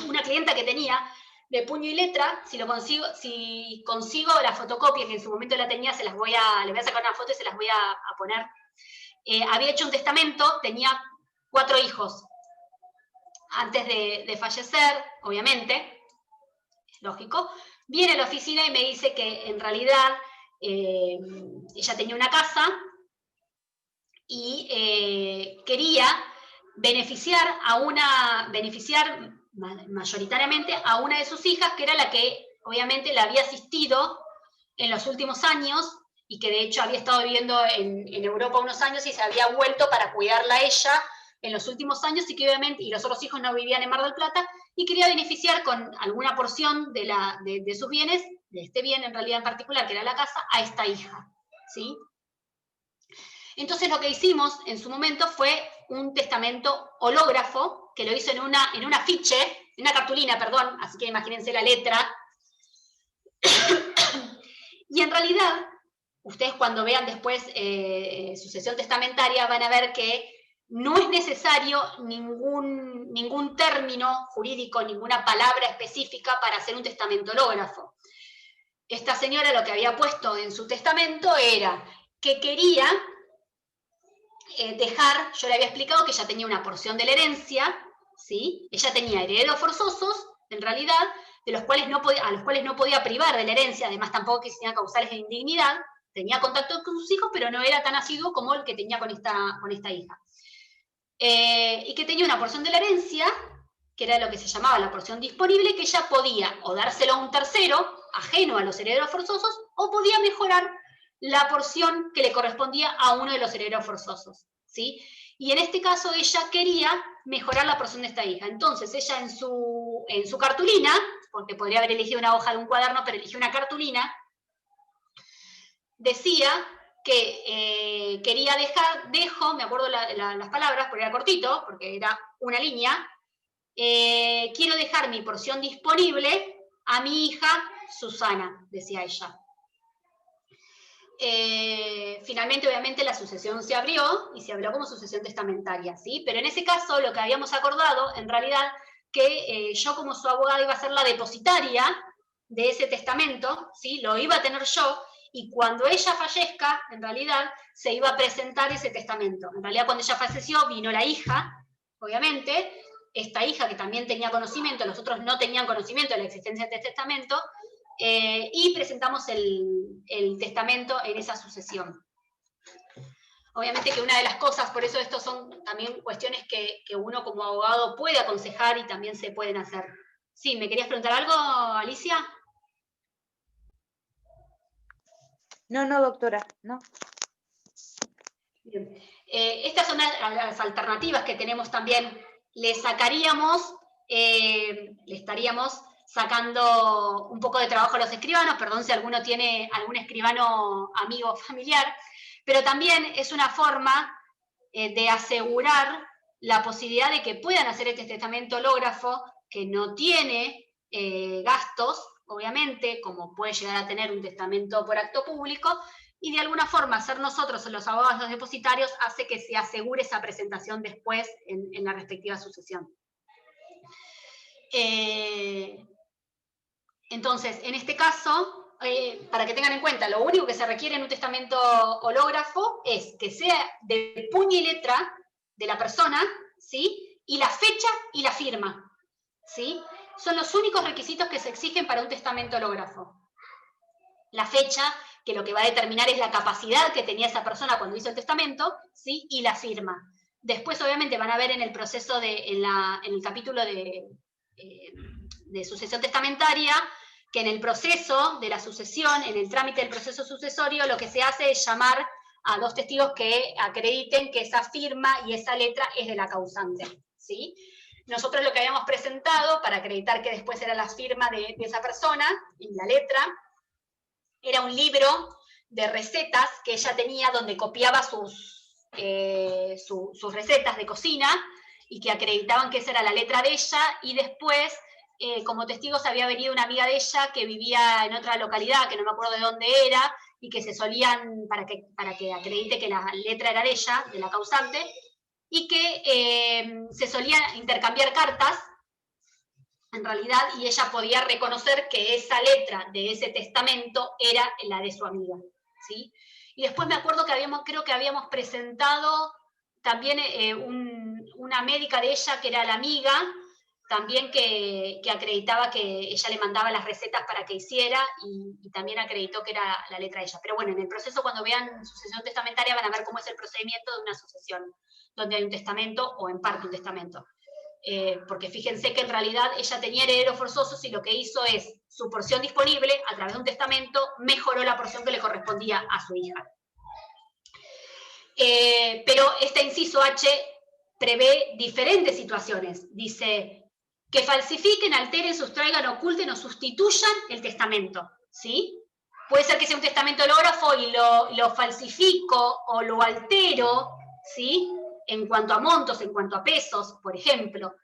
S1: una clienta que tenía de puño y letra. Si consigo la fotocopia, que en su momento la tenía, les voy a sacar una foto y se las voy a poner. Había hecho un testamento, tenía 4 hijos. Antes de fallecer, obviamente, lógico, viene a la oficina y me dice que en realidad ella tenía una casa y quería beneficiar mayoritariamente a una de sus hijas, que era la que obviamente la había asistido en los últimos años, y que de hecho había estado viviendo en Europa unos años y se había vuelto para cuidarla a ella en los últimos años, y que obviamente, y los otros hijos no vivían en Mar del Plata, y quería beneficiar con alguna porción de sus bienes, de este bien en realidad en particular, que era la casa, a esta hija, ¿sí? Entonces lo que hicimos en su momento fue un testamento hológrafo, que lo hizo en un afiche, en una cartulina, perdón, así que imagínense la letra. Y en realidad, ustedes cuando vean después sucesión testamentaria van a ver que no es necesario ningún término jurídico, ninguna palabra específica para hacer un testamento hológrafo. Esta señora lo que había puesto en su testamento era que quería dejar, yo le había explicado que ella tenía una porción de la herencia, ¿sí? Ella tenía herederos forzosos, en realidad, a los cuales no podía privar de la herencia, además tampoco que tenía causales de indignidad, tenía contacto con sus hijos, pero no era tan asiduo como el que tenía con esta hija. Y que tenía una porción de la herencia, que era lo que se llamaba la porción disponible, que ella podía o dárselo a un tercero, ajeno a los herederos forzosos, o podía mejorar la porción que le correspondía a uno de los herederos forzosos, ¿sí? Y en este caso ella quería mejorar la porción de esta hija. Entonces ella en su cartulina, porque podría haber elegido una hoja de un cuaderno, pero eligió una cartulina, decía que quería me acuerdo las palabras, porque era cortito, porque era una línea, quiero dejar mi porción disponible a mi hija Susana, decía ella. Finalmente, obviamente, la sucesión se abrió, y se abrió como sucesión testamentaria, ¿sí? Pero en ese caso, lo que habíamos acordado, en realidad, que yo como su abogada iba a ser la depositaria de ese testamento, ¿sí? Lo iba a tener yo, y cuando ella fallezca, en realidad, se iba a presentar ese testamento. En realidad, cuando ella falleció, vino la hija, obviamente, esta hija que también tenía conocimiento, los otros no tenían conocimiento de la existencia de este testamento, y presentamos el testamento en esa sucesión. Obviamente que una de las cosas, por eso estos son también cuestiones que uno como abogado puede aconsejar y también se pueden hacer. Sí, ¿me querías preguntar algo, Alicia?
S4: No, doctora, no.
S1: Bien. Estas son las alternativas que tenemos también. Le estaríamos sacando un poco de trabajo a los escribanos, perdón si alguno tiene algún escribano amigo o familiar, pero también es una forma de asegurar la posibilidad de que puedan hacer este testamento hológrafo, que no tiene gastos, obviamente, como puede llegar a tener un testamento por acto público, y de alguna forma ser nosotros los abogados los depositarios hace que se asegure esa presentación después en la respectiva sucesión. Entonces, en este caso, para que tengan en cuenta, lo único que se requiere en un testamento hológrafo es que sea de puño y letra de la persona, ¿sí? Y la fecha y la firma, ¿sí? Son los únicos requisitos que se exigen para un testamento hológrafo. La fecha, que lo que va a determinar es la capacidad que tenía esa persona cuando hizo el testamento, ¿sí? Y la firma. Después, obviamente, van a ver en el proceso, en el capítulo de sucesión testamentaria, que en el proceso de la sucesión, en el trámite del proceso sucesorio, lo que se hace es llamar a dos testigos que acrediten que esa firma y esa letra es de la causante, ¿sí? Nosotros lo que habíamos presentado, para acreditar que después era la firma de esa persona, y la letra, era un libro de recetas que ella tenía donde copiaba sus recetas de cocina, y que acreditaban que esa era la letra de ella, y después, como testigos, había venido una amiga de ella que vivía en otra localidad, que no me acuerdo de dónde era, y que se solían, para que acredite que la letra era de ella, de la causante, y que se solían intercambiar cartas, en realidad, y ella podía reconocer que esa letra de ese testamento era la de su amiga, ¿sí? Y después me acuerdo que creo que habíamos presentado también una médica de ella, que era la amiga, también que acreditaba que ella le mandaba las recetas para que hiciera, y también acreditó que era la letra de ella. Pero bueno, en el proceso, cuando vean sucesión testamentaria, van a ver cómo es el procedimiento de una sucesión, donde hay un testamento o en parte un testamento. porque fíjense que en realidad ella tenía herederos forzosos y lo que hizo es, su porción disponible, a través de un testamento, mejoró la porción que le correspondía a su hija. Pero este inciso H prevé diferentes situaciones. Dice, que falsifiquen, alteren, sustraigan, oculten o sustituyan el testamento, ¿sí? Puede ser que sea un testamento hológrafo y lo falsifico o lo altero, ¿sí? En cuanto a montos, en cuanto a pesos, por ejemplo.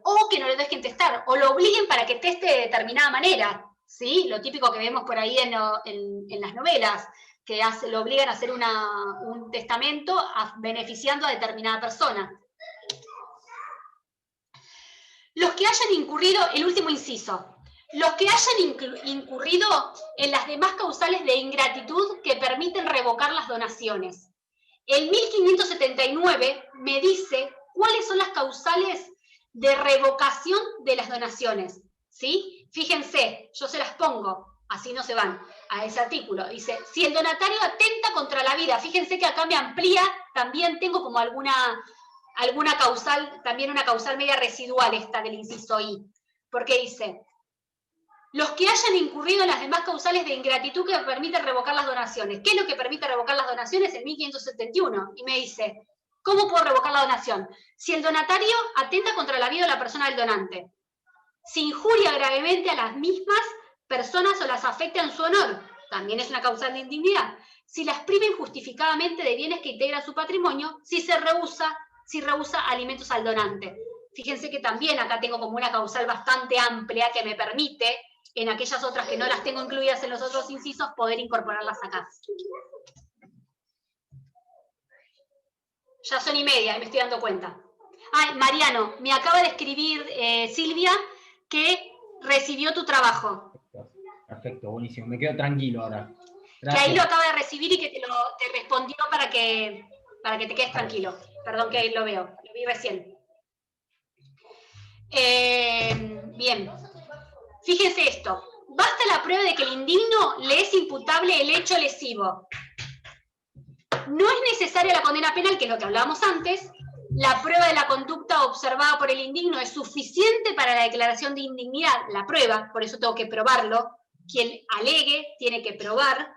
S1: O que no le dejen testar, o lo obliguen para que teste de determinada manera, ¿sí? Lo típico que vemos por ahí en las novelas, que lo obligan a hacer un testamento beneficiando a determinada persona. Los que hayan incurrido, el último inciso, los que hayan incurrido en las demás causales de ingratitud que permiten revocar las donaciones. El 1579 me dice cuáles son las causales de revocación de las donaciones, ¿sí? Fíjense, yo se las pongo, así no se van, a ese artículo. Dice, si el donatario atenta contra la vida, fíjense que acá me amplía, también tengo como alguna causal, también una causal media residual esta del inciso I, porque dice, los que hayan incurrido en las demás causales de ingratitud que permiten revocar las donaciones. ¿Qué es lo que permite revocar las donaciones? En 1571. Y me dice, ¿cómo puedo revocar la donación? Si el donatario atenta contra la vida de la persona del donante, si injuria gravemente a las mismas personas o las afecta en su honor, también es una causal de indignidad. Si las priva injustificadamente de bienes que integran su patrimonio, si rehúsa alimentos al donante. Fíjense que también acá tengo como una causal bastante amplia que me permite, en aquellas otras que no las tengo incluidas en los otros incisos, poder incorporarlas acá. Ya son 1:30, me estoy dando cuenta. Ay, Mariano, me acaba de escribir Silvia que recibió tu trabajo.
S3: Perfecto, buenísimo. Me quedo tranquilo ahora.
S1: Que
S3: Gracias.
S1: ahí lo acaba de recibir y que te respondió para que te quedes tranquilo. Perdón que ahí lo veo, lo vi recién. Bien. Fíjense esto. Basta la prueba de que el indigno le es imputable el hecho lesivo. No es necesaria la condena penal, que es lo que hablábamos antes. La prueba de la conducta observada por el indigno es suficiente para la declaración de indignidad. La prueba, por eso tengo que probarlo. Quien alegue tiene que probar.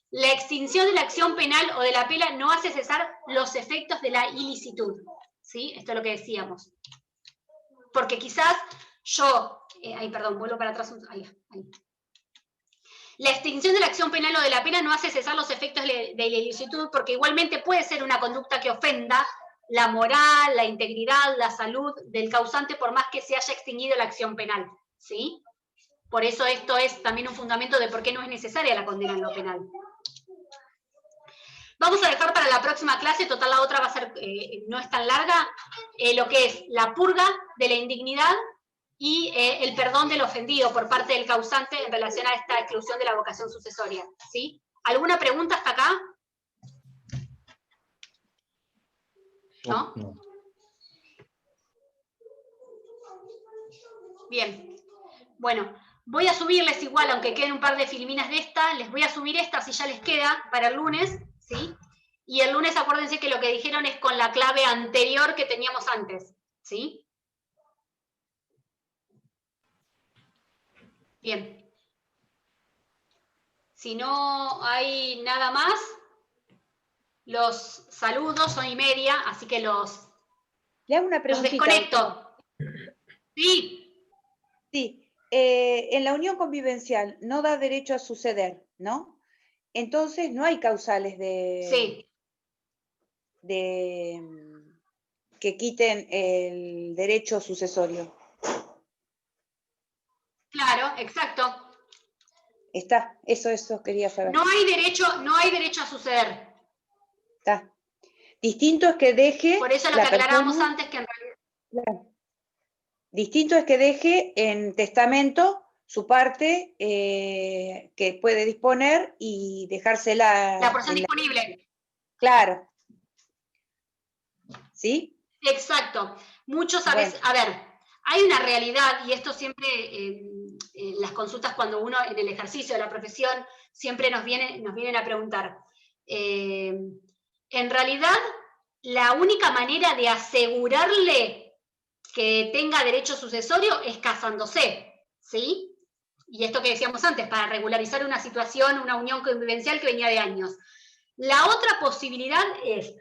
S1: La extinción de la acción penal o de la pena no hace cesar los efectos de la ilicitud. ¿Sí? Esto es lo que decíamos. Porque quizás yo... perdón, vuelvo para atrás. Ahí. La extinción de la acción penal o de la pena no hace cesar los efectos de la ilicitud, porque igualmente puede ser una conducta que ofenda la moral, la integridad, la salud del causante, por más que se haya extinguido la acción penal. ¿Sí? Por eso esto es también un fundamento de por qué no es necesaria la condena en lo penal. Vamos a dejar para la próxima clase, total la otra va a ser, no es tan larga, lo que es la purga de la indignidad y el perdón del ofendido por parte del causante en relación a esta exclusión de la vocación sucesoria. ¿Sí? ¿Alguna pregunta hasta acá? ¿No?
S3: No.
S1: Bien. Bueno, voy a subirles igual, aunque queden un par de filminas de esta, les voy a subir esta si ya les queda para el lunes, ¿sí? Y el lunes acuérdense que lo que dijeron es con la clave anterior que teníamos antes, ¿sí? Bien. Si no hay nada más, los saludos, son 1:30, así que los
S4: Le hago una preguntita.
S1: Los desconecto. Sí.
S4: Sí. En la unión convivencial no da derecho a suceder, ¿no? Entonces no hay causales
S1: Sí.
S4: que quiten el derecho sucesorio.
S1: Claro, exacto.
S4: Está, eso quería saber.
S1: No hay derecho a suceder.
S4: Está. Distinto es que deje.
S1: Por eso lo que aclarábamos antes, que en realidad.
S4: Claro. Distinto es que deje en testamento su parte que puede disponer y dejársela.
S1: La porción disponible.
S4: Claro. ¿Sí?
S1: Exacto. Muchos a veces, a ver, hay una realidad, y esto siempre en las consultas cuando uno en el ejercicio de la profesión siempre nos vienen a preguntar. En realidad, la única manera de asegurarle que tenga derecho sucesorio es casándose, ¿sí? Y esto que decíamos antes, para regularizar una situación, una unión convivencial que venía de años. La otra posibilidad es,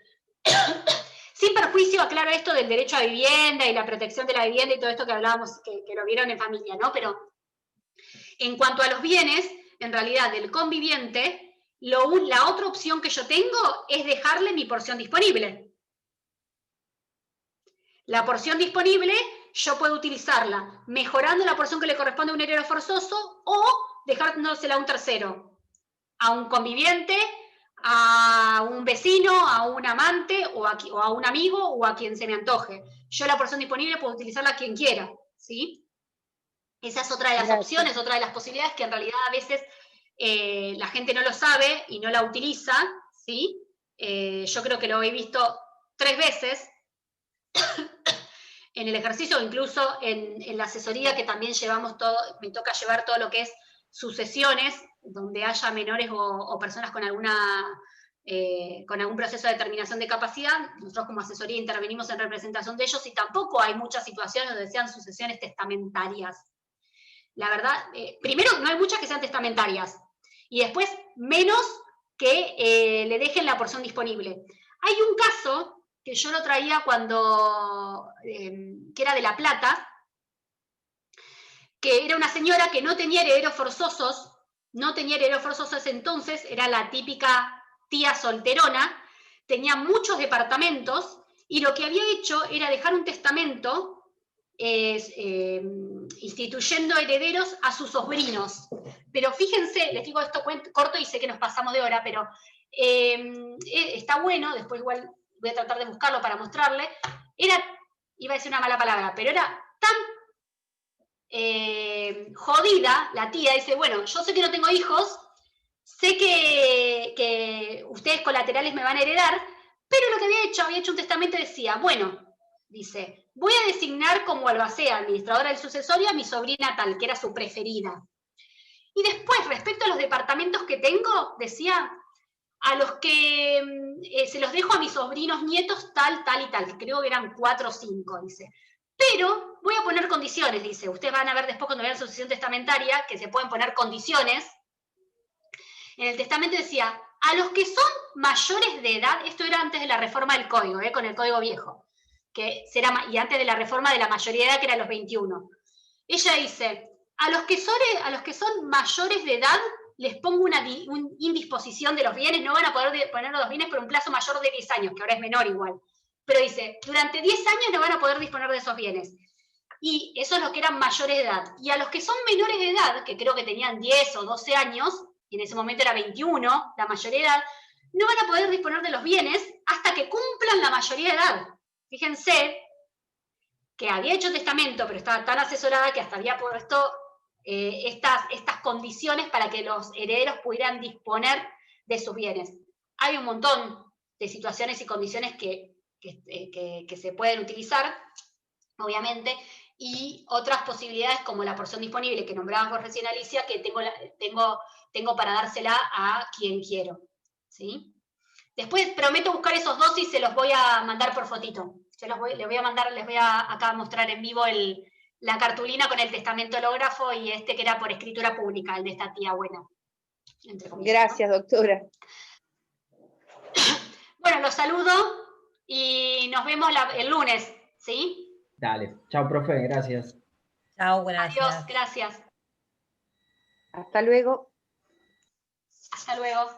S1: sin perjuicio, aclaro esto del derecho a vivienda y la protección de la vivienda y todo esto que hablábamos, que lo vieron en familia, ¿no? Pero en cuanto a los bienes, en realidad, del conviviente, la otra opción que yo tengo es dejarle mi porción disponible. La porción disponible yo puedo utilizarla mejorando la porción que le corresponde a un heredero forzoso o dejándosela a un tercero, a un conviviente, a un vecino, a un amante o a un amigo o a quien se me antoje. Yo la porción disponible puedo utilizarla a quien quiera, ¿sí? Esa es otra de las opciones, otra de las posibilidades que en realidad a veces la gente no lo sabe y no la utiliza, ¿sí? Yo creo que lo he visto 3 veces en el ejercicio, incluso en la asesoría que también llevamos todo, me toca llevar todo lo que es sucesiones, donde haya menores o personas con algún proceso de determinación de capacidad. Nosotros como asesoría intervenimos en representación de ellos y tampoco hay muchas situaciones donde sean sucesiones testamentarias. La verdad, primero no hay muchas que sean testamentarias y después menos que le dejen la porción disponible. Hay un caso que yo lo traía cuando, que era de La Plata, que era una señora que no tenía herederos forzosos, entonces, era la típica tía solterona, tenía muchos departamentos, y lo que había hecho era dejar un testamento instituyendo herederos a sus sobrinos. Pero fíjense, les digo esto corto y sé que nos pasamos de hora, pero está bueno, después igual voy a tratar de buscarlo para mostrarle, iba a decir una mala palabra, pero era tan jodida la tía, dice, bueno, yo sé que no tengo hijos, sé que ustedes colaterales me van a heredar, pero lo que había hecho un testamento y decía, bueno, dice, voy a designar como albacea, administradora del sucesorio, a mi sobrina tal, que era su preferida. Y después, respecto a los departamentos que tengo, decía, a los que se los dejo a mis sobrinos nietos tal, tal y tal, que creo que eran 4 o 5, dice. Pero voy a poner condiciones, dice. Ustedes van a ver después cuando vean sucesión testamentaria que se pueden poner condiciones. En el testamento decía, a los que son mayores de edad, esto era antes de la reforma del código, con el código viejo, y antes de la reforma de la mayoría de edad, que era los 21. Ella dice, a los que son mayores de edad, les pongo una indisposición de los bienes, no van a poder poner los bienes por un plazo mayor de 10 años, que ahora es menor igual. Pero dice, durante 10 años no van a poder disponer de esos bienes. Y eso es los que eran mayores de edad. Y a los que son menores de edad, que creo que tenían 10 o 12 años, y en ese momento era 21, la mayoría de edad, no van a poder disponer de los bienes hasta que cumplan la mayoría de edad. Fíjense que había hecho testamento, pero estaba tan asesorada que hasta había puesto estas condiciones para que los herederos pudieran disponer de sus bienes. Hay un montón de situaciones y condiciones que se pueden utilizar, obviamente, y otras posibilidades como la porción disponible que nombrabas vos recién, Alicia, que tengo para dársela a quien quiero, ¿sí? Después prometo buscar esos 2 y se los voy a mandar por fotito. Les voy a acá mostrar en vivo la cartulina con el testamento hológrafo y que era por escritura pública, el de esta tía buena.
S4: Gracias, ¿no? Doctora.
S1: Bueno, los saludo y nos vemos el lunes, ¿sí?
S3: Dale. Chao, profe. Gracias.
S2: Chao, gracias.
S1: Adiós, gracias.
S4: Hasta luego.
S1: Hasta luego.